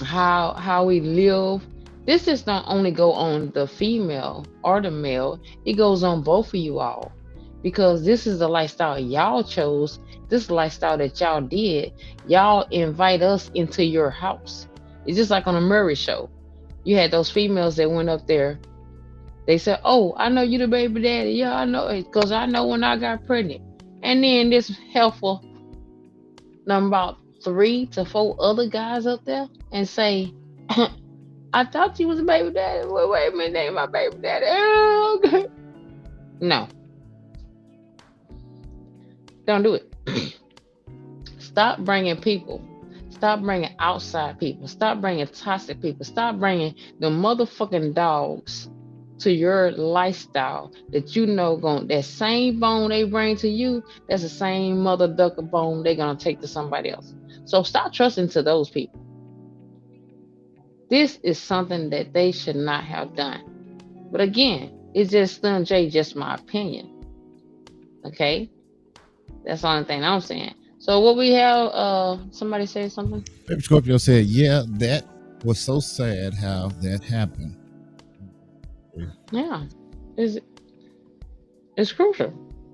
how we live. This does not only go on the female or the male, it goes on both of you all. Because this is the lifestyle y'all chose. This is the lifestyle that y'all did. Y'all invite us into your house. It's just like on a Murray show. You had those females that went up there. They said, oh, I know you the baby daddy. Yeah, I know it, because I know when I got pregnant. And then this helpful about 3 to 4 other guys up there and say, I thought you was a baby daddy. Wait a minute, they ain't my baby daddy. Oh, no. Don't do it. Stop bringing people. Stop bringing outside people. Stop bringing toxic people. Stop bringing the motherfucking dogs to your lifestyle that that same bone they bring to you, that's the same mother ducker bone they're gonna take to somebody else. So stop trusting to those people. This is something that they should not have done. But again, it's just Slim J, just my opinion. Okay? That's the only thing I'm saying. So what we have, somebody say something? Baby Scorpio said, yeah, that was so sad how that happened. Yeah, it's crucial,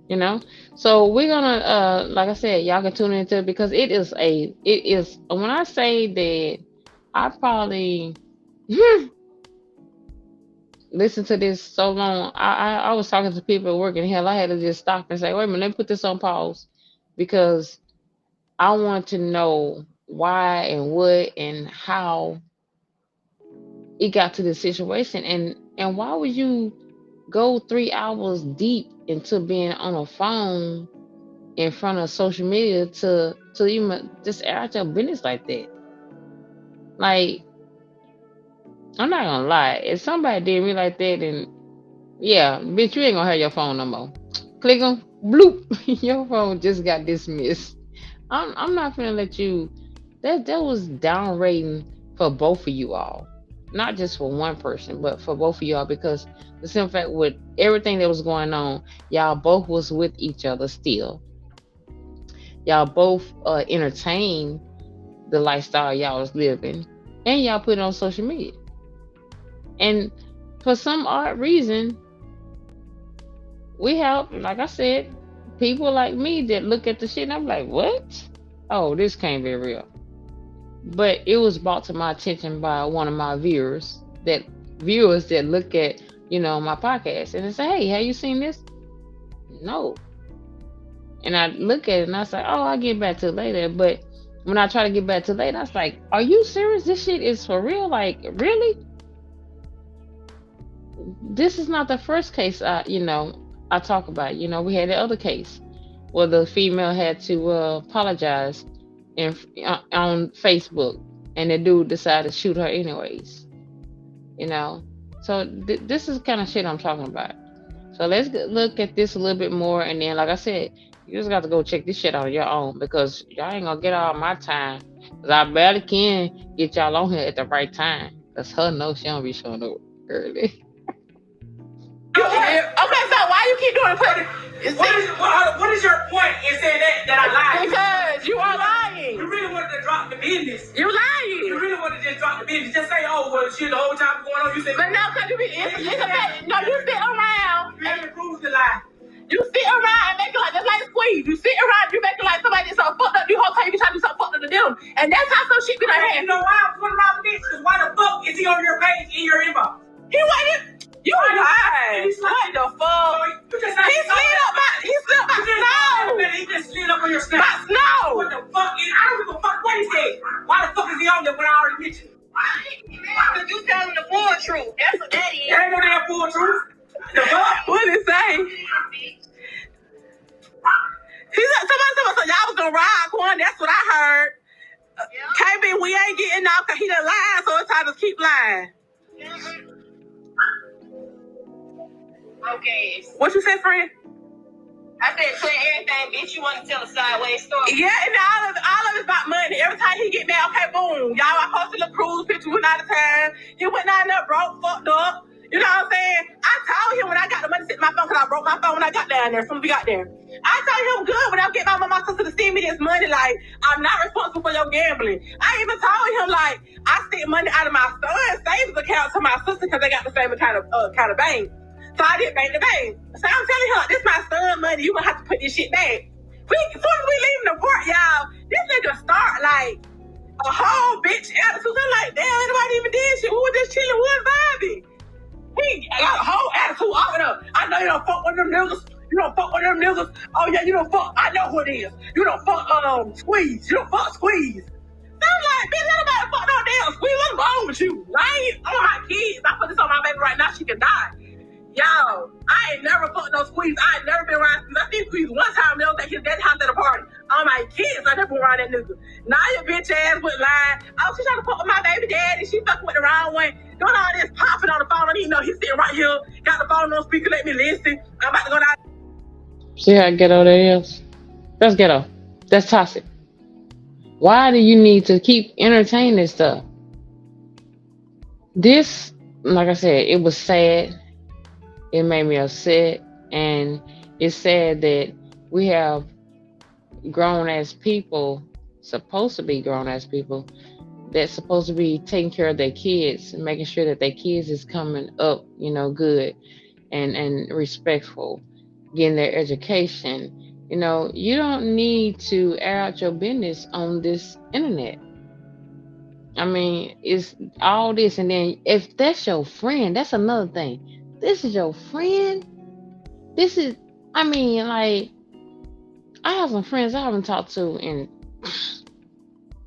you know. So we're gonna, like I said, y'all can tune into it because it is. When I say that, I probably listened to this so long. I was talking to people at work, and hell, I had to just stop and say, wait a minute, let me put this on pause because I want to know why and what and how it got to this situation, and why would you go 3 hours deep into being on a phone in front of social media to even just air out your business like that. Like, I'm not gonna lie, if somebody did me like that, then yeah, bitch, you ain't gonna have your phone no more. Click on bloop, your phone just got dismissed. I'm not gonna let you. That was downrating for both of you all, not just for one person, but for both of y'all because the simple fact with everything that was going on, y'all both was with each other still. Y'all both entertained the lifestyle y'all was living, and y'all put it on social media. And for some odd reason, we have, like I said, people like me that look at the shit and I'm like, what? Oh, this can't be real. But it was brought to my attention by one of my viewers that look at, my podcast and they say, hey, have you seen this? No. And I look at it and I say, oh, I'll get back to it later. But when I try to get back to it later, I was like, are you serious? This shit is for real? Like, really? This is not the first case I talk about. We had the other case where the female had to apologize on Facebook, and the dude decided to shoot her anyways. So this is the kind of shit I'm talking about. So let's look at this a little bit more, and then, like I said, you just got to go check this shit out on your own because y'all ain't gonna get all my time. Cause I barely can get y'all on here at the right time. Cause her knows she don't be showing up early. Okay, so why you keep doing it? What is your point in saying that I lied? Because you are lying. You really wanted to drop the business. You lying. You really wanted to just drop the business. Just say, oh, well, shit, the whole time going on, you said. But no, because you sit around. You haven't proved the lie. You sit around and make it like that's like squeeze. You sit around, you make it like somebody did something fucked up. You whole time you try to do something fucked up to them, and that's how some shit be like. You know why I'm putting around this? Because why the fuck is he on your page in your inbox? He wasn't. You lied. What the fuck? He slid up my snow. He just slid up on your snap. My snow. What the fuck? I don't give a fuck what he said. Why the fuck is he on there when I already mentioned it? Because you telling the full truth. That's what that is. There ain't no damn full truth. The fuck? What did it say? He said somebody y'all was gonna ride, Quan. That's what I heard. KB, we ain't getting off because he done lied, so it's time to keep lying. Okay. What you say, friend? I said, say everything, bitch. You want to tell a sideways story? Yeah, and all of it's about money. Every time he get mad, okay, boom. Y'all, I posted a cruise picture one at a time. He went down there, broke, fucked up. You know what I'm saying? I told him when I got the money to sit in my phone because I broke my phone when I got down there. As soon as we got there, I told him good when I get my mama sister to send me this money. Like, I'm not responsible for your gambling. I even told him like I sent money out of my son's savings account to my sister because they got the same kind of bank. So I did bank to bank. So I'm telling her, this my son's money. You gonna have to put this shit back. As soon as we leaving the port, y'all, this nigga start like a whole bitch attitude. I'm like, damn, anybody even did shit. We were just chilling, we was vibing. He got a whole attitude off of them. I know you don't fuck with them niggas. You don't fuck with them niggas. Oh yeah, you don't fuck. I know who it is. You don't fuck Squeeze. You don't fuck Squeeze. I'm like, bitch, anybody fuck no damn Squeeze. What's wrong with you? I ain't on my kids. I put this on my baby right now. She can die. Y'all, I ain't never fucked no Squeeze. I ain't never been around Squeeze. I seen Squeeze one time. They don't think his daddy house at a party. On my kids, I never been around that nigga. Now your bitch ass went lying. Oh, she trying to fuck with my baby daddy. She fucking with the wrong one. Doing all this popping on the phone. I don't even know he's sitting right here. Got the phone on speaker. Let me listen. I'm about to go down. See how ghetto that is? That's ghetto. That's toxic. Why do you need to keep entertaining this stuff? This, like I said, it was sad. It made me upset, and it's sad that we have grown as people, supposed to be grown as people, that's supposed to be taking care of their kids and making sure that their kids is coming up, good and respectful, getting their education. You don't need to air out your business on this internet. I mean, it's all this, and then if that's your friend, that's another thing. This is your friend. This is, I mean, like, I have some friends I haven't talked to in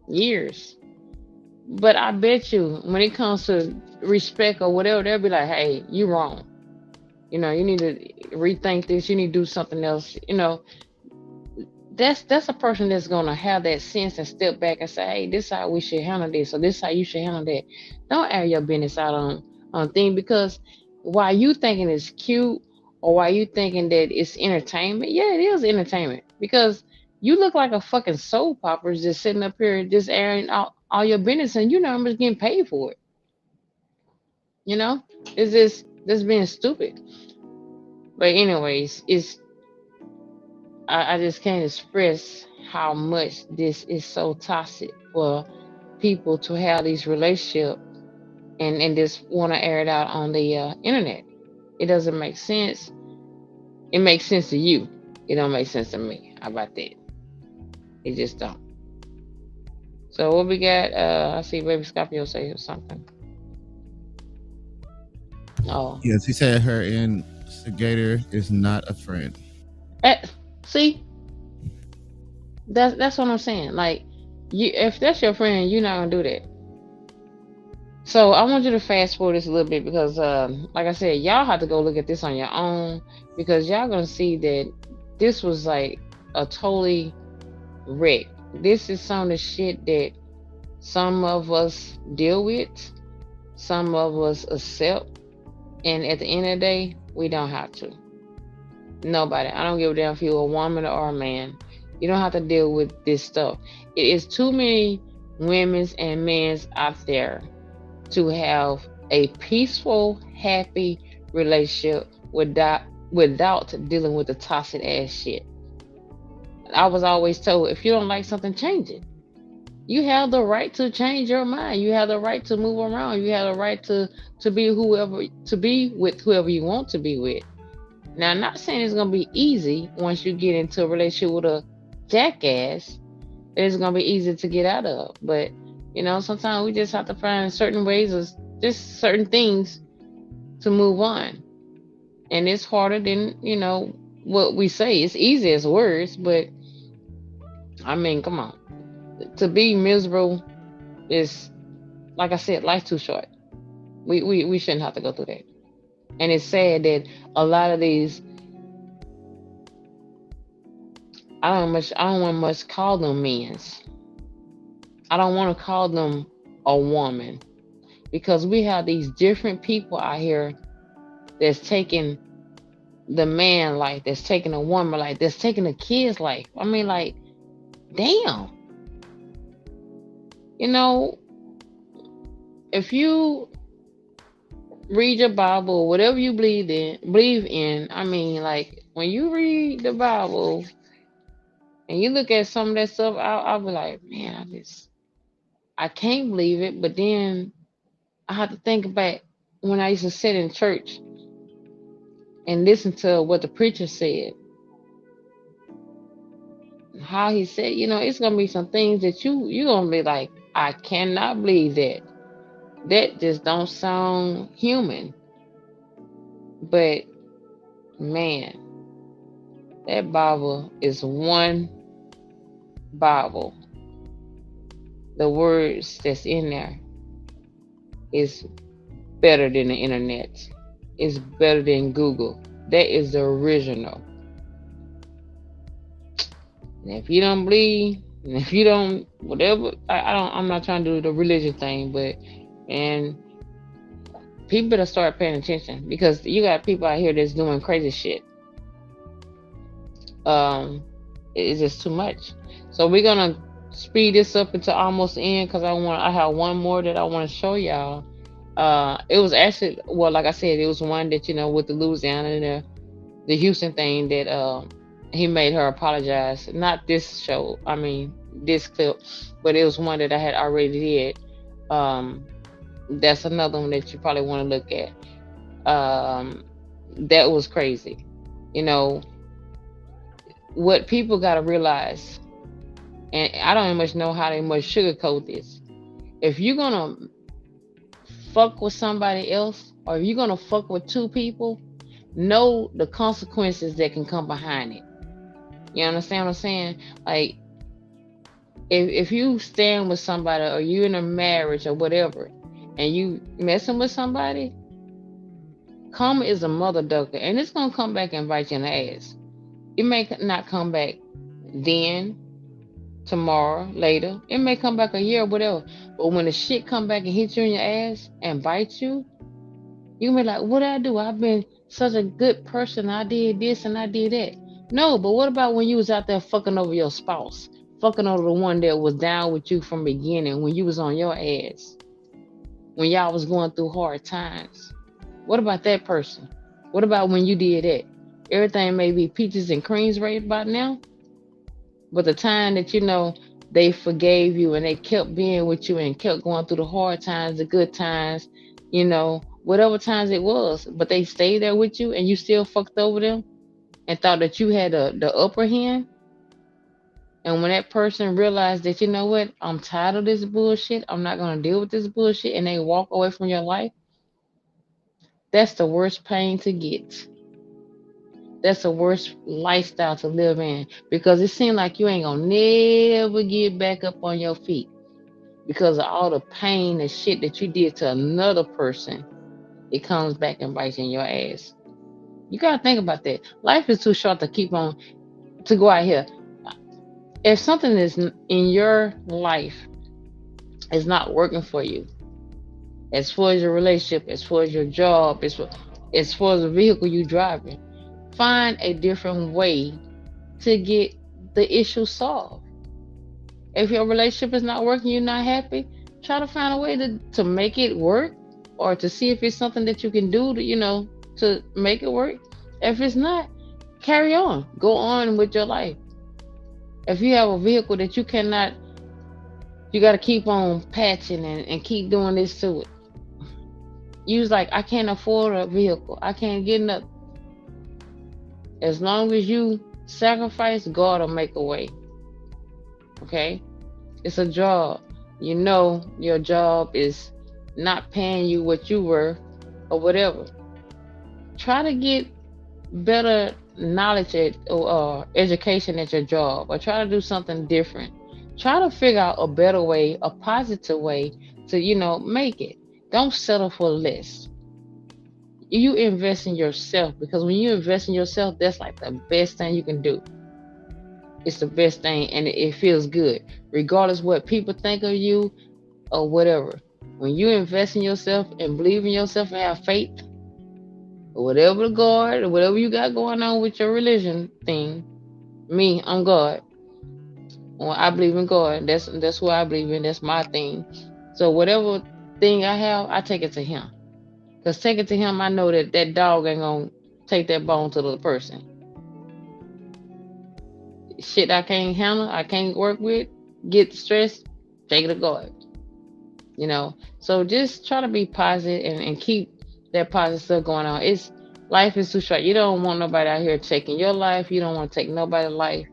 years, but I bet you when it comes to respect or whatever, they'll be like, "Hey, you wrong. You need to rethink this. You need to do something else." That's a person that's gonna have that sense and step back and say, "Hey, this is how we should handle this, or this is how you should handle that." Don't air your business out on thing, because while you thinking it's cute, or while you thinking that it's entertainment, yeah, it is entertainment, because you look like a fucking soap opera just sitting up here just airing out all your business, and you're not just getting paid for it. It's just being stupid. But anyways, I just can't express how much this is so toxic for people to have these relationships and just want to air it out on the internet. It doesn't make sense. It makes sense to you. It don't make sense to me. How about that? It just don't. So what we got? I see Baby Scorpio say something. Oh. Yes, he said her instigator is not a friend. See? That's what I'm saying. Like, if that's your friend, you're not gonna do that. So I want you to fast forward this a little bit, because like I said, y'all have to go look at this on your own, because y'all gonna see that this was like a totally wreck. This is some of the shit that some of us deal with, some of us accept, and at the end of the day, we don't have to. Nobody. I don't give a damn if you're a woman or a man. You don't have to deal with this stuff. It is too many women's and men's out there to have a peaceful, happy relationship without dealing with the toxic ass shit. I was always told, if you don't like something, change it. You have the right to change your mind. You have the right to move around. You have the right to be with whoever you want to be with. Now, I'm not saying it's gonna be easy once you get into a relationship with a jackass. It's gonna be easy to get out of, but sometimes we just have to find certain ways of just certain things to move on. And it's harder than what we say. It's easy as words, but I mean, come on. To be miserable is, like I said, life's too short. We shouldn't have to go through that. And it's sad that a lot of these, I don't want much call them men's. I don't want to call them a woman, because we have these different people out here that's taking the man life, that's taking a woman life, that's taking a kid's life. I mean, like, damn. If you read your Bible, whatever you believe in, I mean, like, when you read the Bible and you look at some of that stuff, I'll be like, man, I can't believe it. But then I have to think back when I used to sit in church and listen to what the preacher said. How he said, it's gonna be some things that you're gonna be like, I cannot believe that. That just don't sound human. But man, that Bible is one Bible. The words that's in there is better than the internet. It's better than Google. That is the original. And if you don't believe, and if you don't, whatever, I'm not trying to do the religion thing, but, and people better start paying attention, because you got people out here that's doing crazy shit. It's just too much. So we're gonna speed this up into almost the end, because I have one more that I want to show y'all. It was actually, well, like I said, it was one that, with the Louisiana and the Houston thing, that he made her apologize. Not this show, I mean this clip, but it was one that I had already did. That's another one that you probably want to look at. That was crazy. You know, what people got to realize, and I don't even much know how they much sugarcoat this. If you're gonna fuck with somebody else, or if you're gonna fuck with two people, know the consequences that can come behind it. You understand what I'm saying? Like, if you stand with somebody, or you in a marriage or whatever, and you messing with somebody, karma is a mother ducker, and it's gonna come back and bite you in the ass. It may not come back then, tomorrow, later. It may come back a year or whatever. But when the shit come back and hit you in your ass and bite you, you can be like, what did I do? I've been such a good person. I did this and I did that. No, but what about when you was out there fucking over your spouse? Fucking over the one that was down with you from the beginning, when you was on your ass, when y'all was going through hard times. What about that person? What about when you did that? Everything may be peaches and creams right about now, but the time that they forgave you and they kept being with you and kept going through the hard times, the good times, whatever times it was, but they stayed there with you and you still fucked over them and thought that you had the upper hand. And when that person realized that, you know what, I'm tired of this bullshit, I'm not going to deal with this bullshit, and they walk away from your life, that's the worst pain to get. That's the worst lifestyle to live in, because it seems like you ain't gonna never get back up on your feet because of all the pain and shit that you did to another person. It comes back and bites you in your ass. You gotta think about that. Life is too short to keep on to go out here. If something is in your life is not working for you, as far as your relationship, as far as your job, as far as the vehicle you driving, find a different way to get the issue solved. If your relationship is not working, you're not happy, try to find a way to make it work, or to see if it's something that you can do to make it work. If it's not, carry on. Go on with your life. If you have a vehicle that you cannot, you got to keep on patching and keep doing this to it. Use like, I can't afford a vehicle, I can't get nothing. As long as you sacrifice, God will make a way. Okay? It's a job. Your job is not paying you what you were or whatever. Try to get better knowledge or education at your job, or try to do something different. Try to figure out a better way, a positive way to, make it. Don't settle for less. You invest in yourself, because when you invest in yourself, that's like the best thing you can do. It's the best thing, and it feels good, regardless what people think of you or whatever. When you invest in yourself and believe in yourself and have faith, or whatever God or whatever you got going on with your religion thing, I'm God. Well, I believe in God. That's what I believe in. That's my thing. So whatever thing I have, I take it to Him. Because take it to Him, I know that dog ain't going to take that bone to the other person. Shit I can't handle, I can't work with, get stressed, take it to God. So just try to be positive and keep that positive stuff going on. Life is too short. You don't want nobody out here taking your life. You don't want to take nobody's life.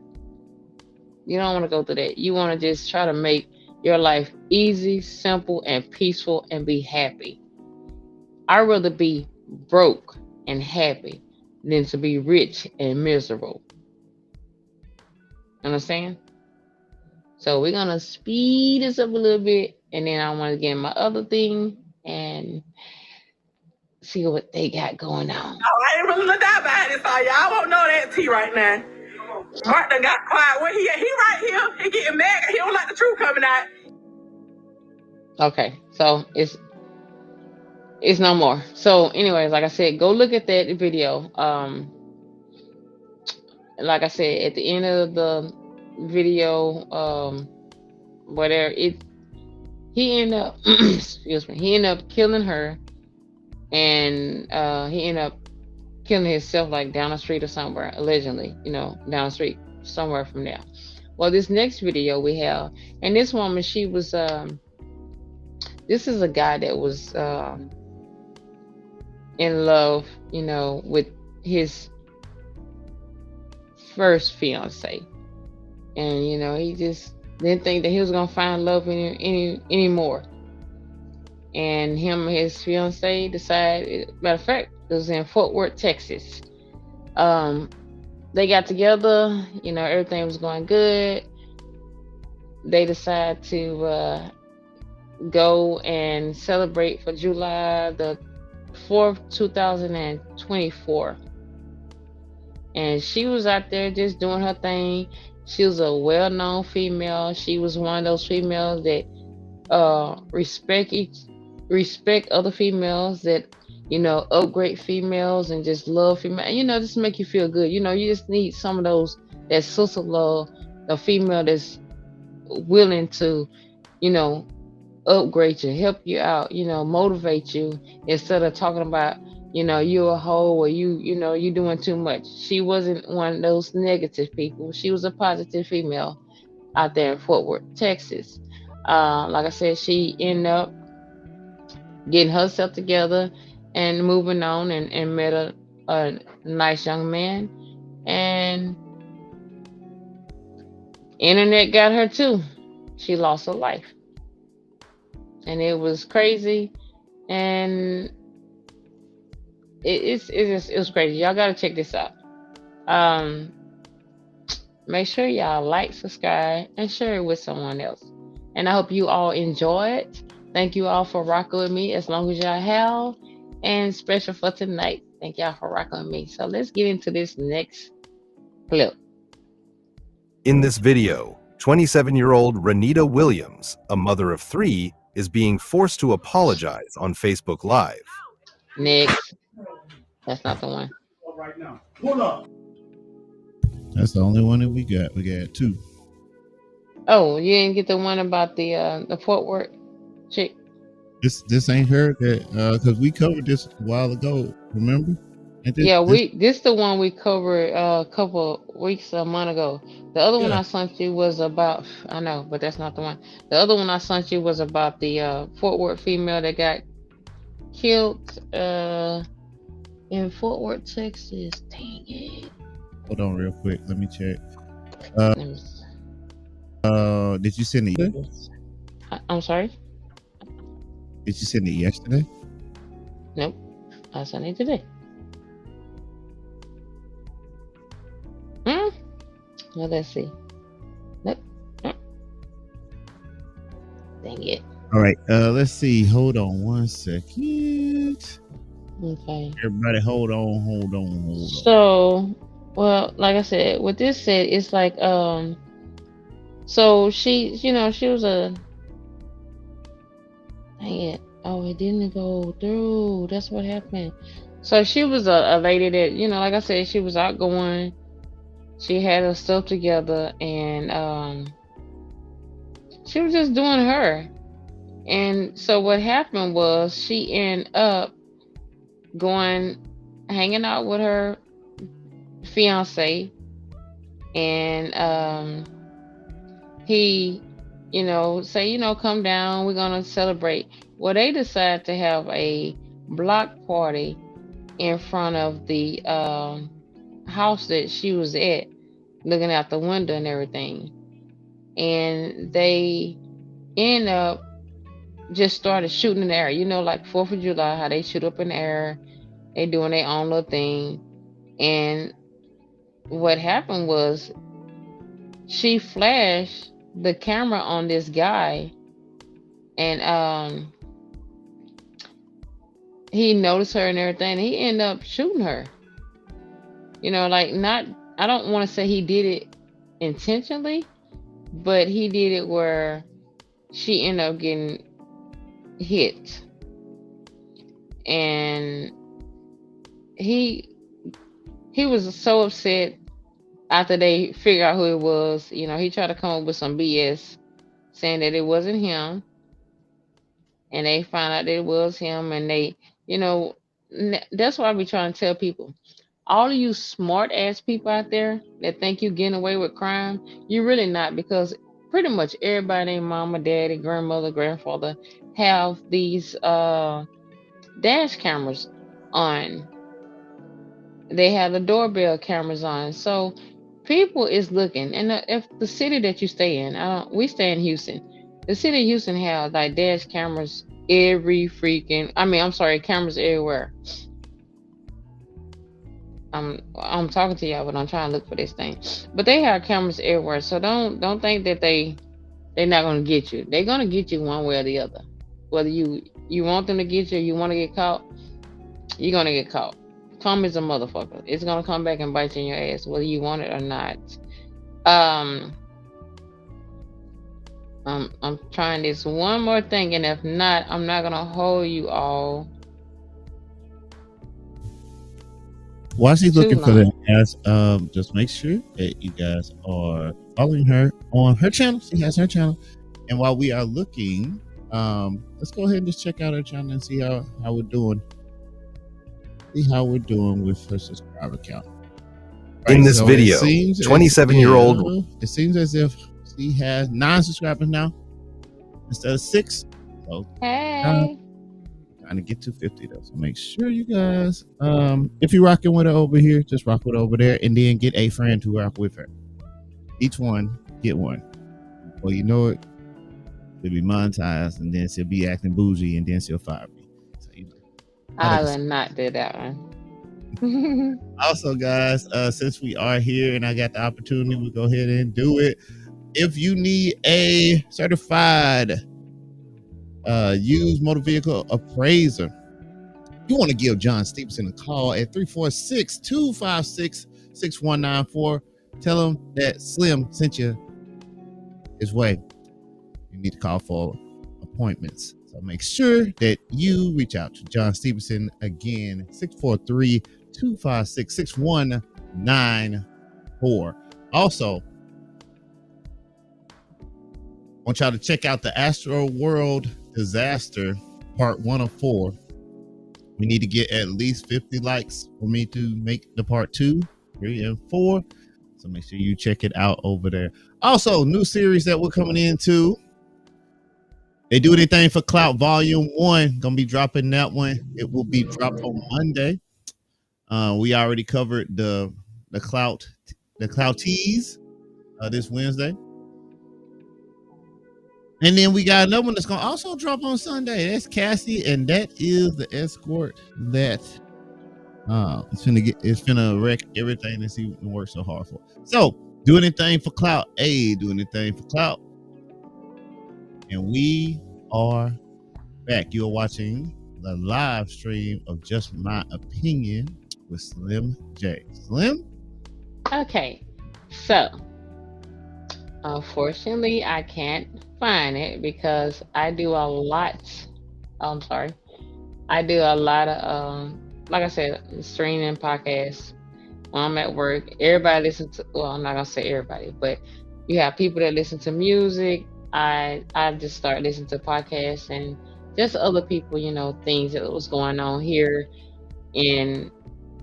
You don't want to go through that. You want to just try to make your life easy, simple, and peaceful, and be happy. I'd rather be broke and happy than to be rich and miserable. Understand? So we're going to speed this up a little bit, and then I want to get in my other thing and see what they got going on. Oh, I ain't really looked out behind this all y'all. Won't know that T right now. Art done got quiet. Where he at? He right here. He getting mad. He don't like the truth coming out. Okay, so it's no more. So anyways, like I said, go look at that video. Like I said, at the end of the video, whatever, he ended up excuse me, he ended up killing her, and he ended up killing himself like down the street or somewhere, allegedly, down the street somewhere from there. Well, this next video we have, and this woman, she was this is a guy that was in love, with his first fiance, and he just didn't think that he was gonna find love anymore. And him and his fiance decided. Matter of fact, it was in Fort Worth, Texas. Um, they got together. Everything was going good. They decided to go and celebrate for July the 4th, 2024. And she was out there just doing her thing. She was a well-known female. She was one of those females that respect other females, that upgrade females and just love female. Just make you feel good. You just need some of those, that sister love, a female that's willing to you know upgrade you, help you out, motivate you, instead of talking about, you're a hoe, or you doing too much. She wasn't one of those negative people. She was a positive female out there in Fort Worth, Texas. Like I said, she ended up getting herself together and moving on, and met a nice young man. And internet got her too. She lost her life. And it was crazy. And it was crazy. Y'all gotta check this out. Um, Make sure y'all like, subscribe, and share it with someone else. And I hope you all enjoy it. Thank you all for rocking with me as long as y'all have. And special for tonight, thank y'all for rocking with me. So let's get into this next clip. In this video, 27-year-old Renita Williams, a mother of 3, is being forced to apologize on Facebook Live. Next. That's not the one. Right now. Pull up. That's the only one that we got. We got 2. Oh, you didn't get the one about the Fort Worth chick? This ain't her, that because we covered this a while ago. Remember? This the one we covered a couple weeks, a month ago. The other one I sent you was about, I know, but that's not the one. The other one I sent you was about the Fort Worth female that got killed in Fort Worth, Texas. Dang it. Hold on real quick. Let me check. Let me see. Did you send it? I'm sorry? Did you send it yesterday? Nope. I sent it today. Well, let's see. Nope. Dang it. All right. Let's see. Hold on one second. Okay. Everybody, hold on. So, well, like I said, with this said, it's like so she was a, dang it. Oh, it didn't go through. That's what happened. So she was a lady that, like I said, she was outgoing. She had her stuff together, and she was just doing her. And so what happened was she ended up hanging out with her fiance, and he, say, come down, we're gonna celebrate. Well, they decided to have a block party in front of the house that she was at, looking out the window and everything. And they end up just started shooting in the air, like 4th of July, how they shoot up in the air. They doing their own little thing. And what happened was she flashed the camera on this guy, and he noticed her and everything, and he ended up shooting her. I don't want to say he did it intentionally, but he did it where she ended up getting hit. And he was so upset after they figured out who it was. He tried to come up with some BS saying that it wasn't him, and they found out that it was him. And they, that's why I be trying to tell people, all of you smart ass people out there that think you getting away with crime, you're really not, because pretty much everybody, their mama, daddy, grandmother, grandfather, have these dash cameras on. They have the doorbell cameras on. So people is looking. And if the city that you stay in, we stay in Houston. The city of Houston has like dash cameras every freaking. I mean, I'm sorry, cameras everywhere. I'm talking to y'all, but I'm trying to look for this thing. But they have cameras everywhere. So don't think that they're not gonna get you. They're gonna get you one way or the other. Whether you want them to get you or you want to get caught, you're gonna get caught. Karma is a motherfucker. It's gonna come back and bite you in your ass, whether you want it or not. Um, I'm trying this one more thing, and if not, I'm not gonna hold you all While she's too looking for that, long. guys, just make sure that you guys are following her on her channel. She has her channel. And while we are looking, let's go ahead and just check out her channel and see how we're doing. See how we're doing with her subscriber count. In this so video, 27-year-old it seems as if she has 9 subscribers now instead of 6. So Hey, trying to get to 50 though. So make sure you guys, if you're rocking with her over here, just rock with her over there, and then get a friend to rock with her. Each one get one. Well, you know it, she'll be monetized, and then she'll be acting bougie, and then she'll fire me. So, you know, I will not do that one. also, guys, since we are here and I got the opportunity, we'll go ahead and do it. If you need a certified used motor vehicle appraiser, you want to give John Stevenson a call at 346-256-6194. Tell him that Slim sent you his way. You need to call for appointments. So make sure that you reach out to John Stevenson again, 643-256-6194. Also, I want y'all to check out the Astro World Disaster Part 1 of 4. We need to get at least 50 likes for me to make the Part 2, 3, and 4. So make sure you check it out over there. Also, new series that we're coming into. They Do Anything for Clout Volume 1. Gonna be dropping that one. It will be dropped on Monday. We already covered the Clouties this Wednesday. And then we got another one that's gonna also drop on Sunday. That's Cassie, and that is the escort that it's gonna wreck everything that she worked so hard for. So do anything for clout. Do anything for clout. And we are back. You're watching the live stream of Just My Opinion with Slim J. Slim? Okay, so unfortunately, I can't find it because I do a lot. I'm sorry. I do a lot of, like I said, streaming podcasts when I'm at work. Everybody listens to, well, I'm not going to say everybody, but you have people that listen to music. I just start listening to podcasts and just other people, you know, things that was going on here in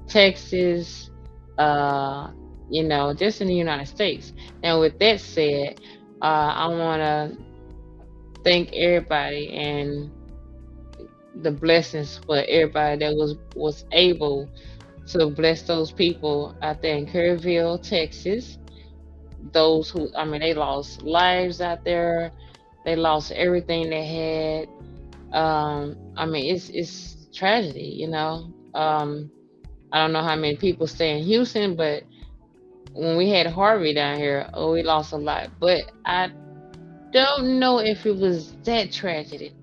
Texas, you know, just in the United States. And with that said, I want to thank everybody and the blessings for everybody that was able to bless those people out there in Kerrville, Texas. Those who, I mean, they lost lives out there. They lost everything they had. I mean, it's tragedy, you know. I don't know how many people stay in Houston, but when we had Harvey down here, we lost a lot. But I don't know if it was that tragedy.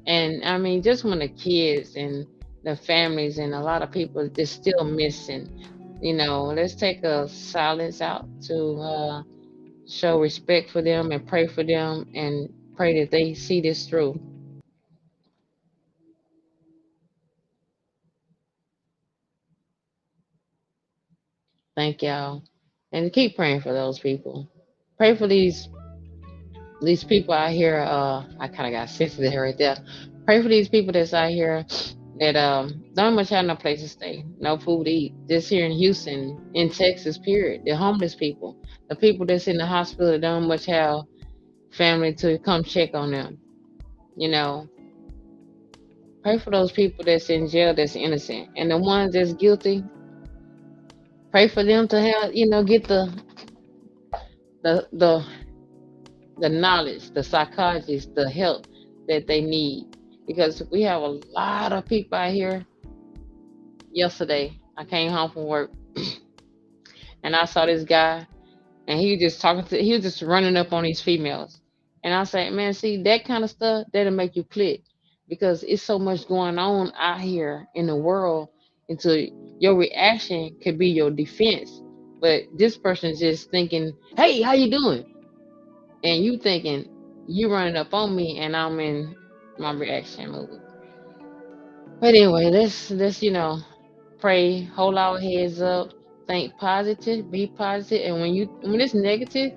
And I mean, just when the kids and the families and a lot of people are just still missing, you know, let's take a silence out to show respect for them and pray for them and pray that they see this through. Thank y'all. And keep praying for those people. Pray for these people out here. I kind of got sensitive right there. Pray for these people that's out here that don't much have no place to stay, no food to eat. Just here in Houston, in Texas, period. The homeless people, the people that's in the hospital that don't much have family to come check on them. You know, pray for those people that's in jail that's innocent, and the ones that's guilty. Pray for them to have, get the the the knowledge, the psychologist, the help that they need. Because we have a lot of people out here. Yesterday, I came home from work and I saw this guy, and he was just running up on these females. And I said, man, see, that kind of stuff, that'll make you click, because it's so much going on out here in the world until your reaction could be your defense. But this person's just thinking, hey, how you doing? And you thinking, you running up on me and I'm in my reaction mode. But anyway, let's pray, hold our heads up, think positive, be positive, and when it's negative,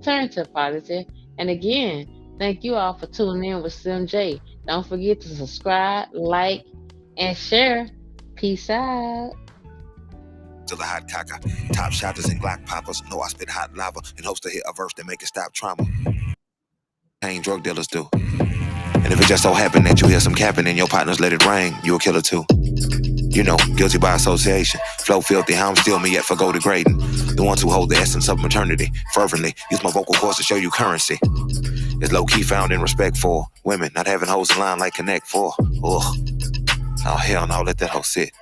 turn to positive. And again, thank you all for tuning in with Slim J. Don't forget to subscribe, like, and share. Peace out. To the hot cocker, top shotters and Glock poppers. Know I spit hot lava in hopes to hit a verse that make it stop trauma. Ain't drug dealers do. And if it just so happen that you hear some capping and your partners let it rain, you a killer too. You know, guilty by association. Flow filthy, how I'm still me yet for go degrading. The ones who hold the essence of maternity fervently use my vocal cords to show you currency. It's low key found in respect for women not having hoes in line like Connect 4. Ugh. Oh hell no, let that hoe sit.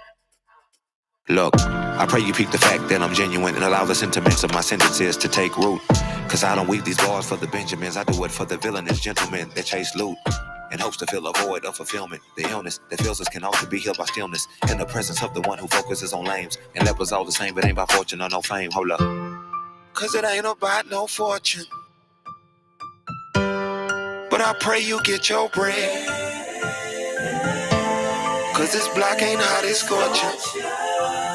Look, I pray you peep the fact that I'm genuine and allow the sentiments of my sentences to take root. Cause I don't weave these bars for the Benjamins, I do it for the villainous gentlemen that chase loot in hopes to fill a void of fulfillment. The illness that fills us can also be healed by stillness in the presence of the one who focuses on lames. And lepers all the same, but ain't by fortune or no fame. Hold up. Cause it ain't about no fortune, but I pray you get your bread. Cause this block ain't hot, it's scorching.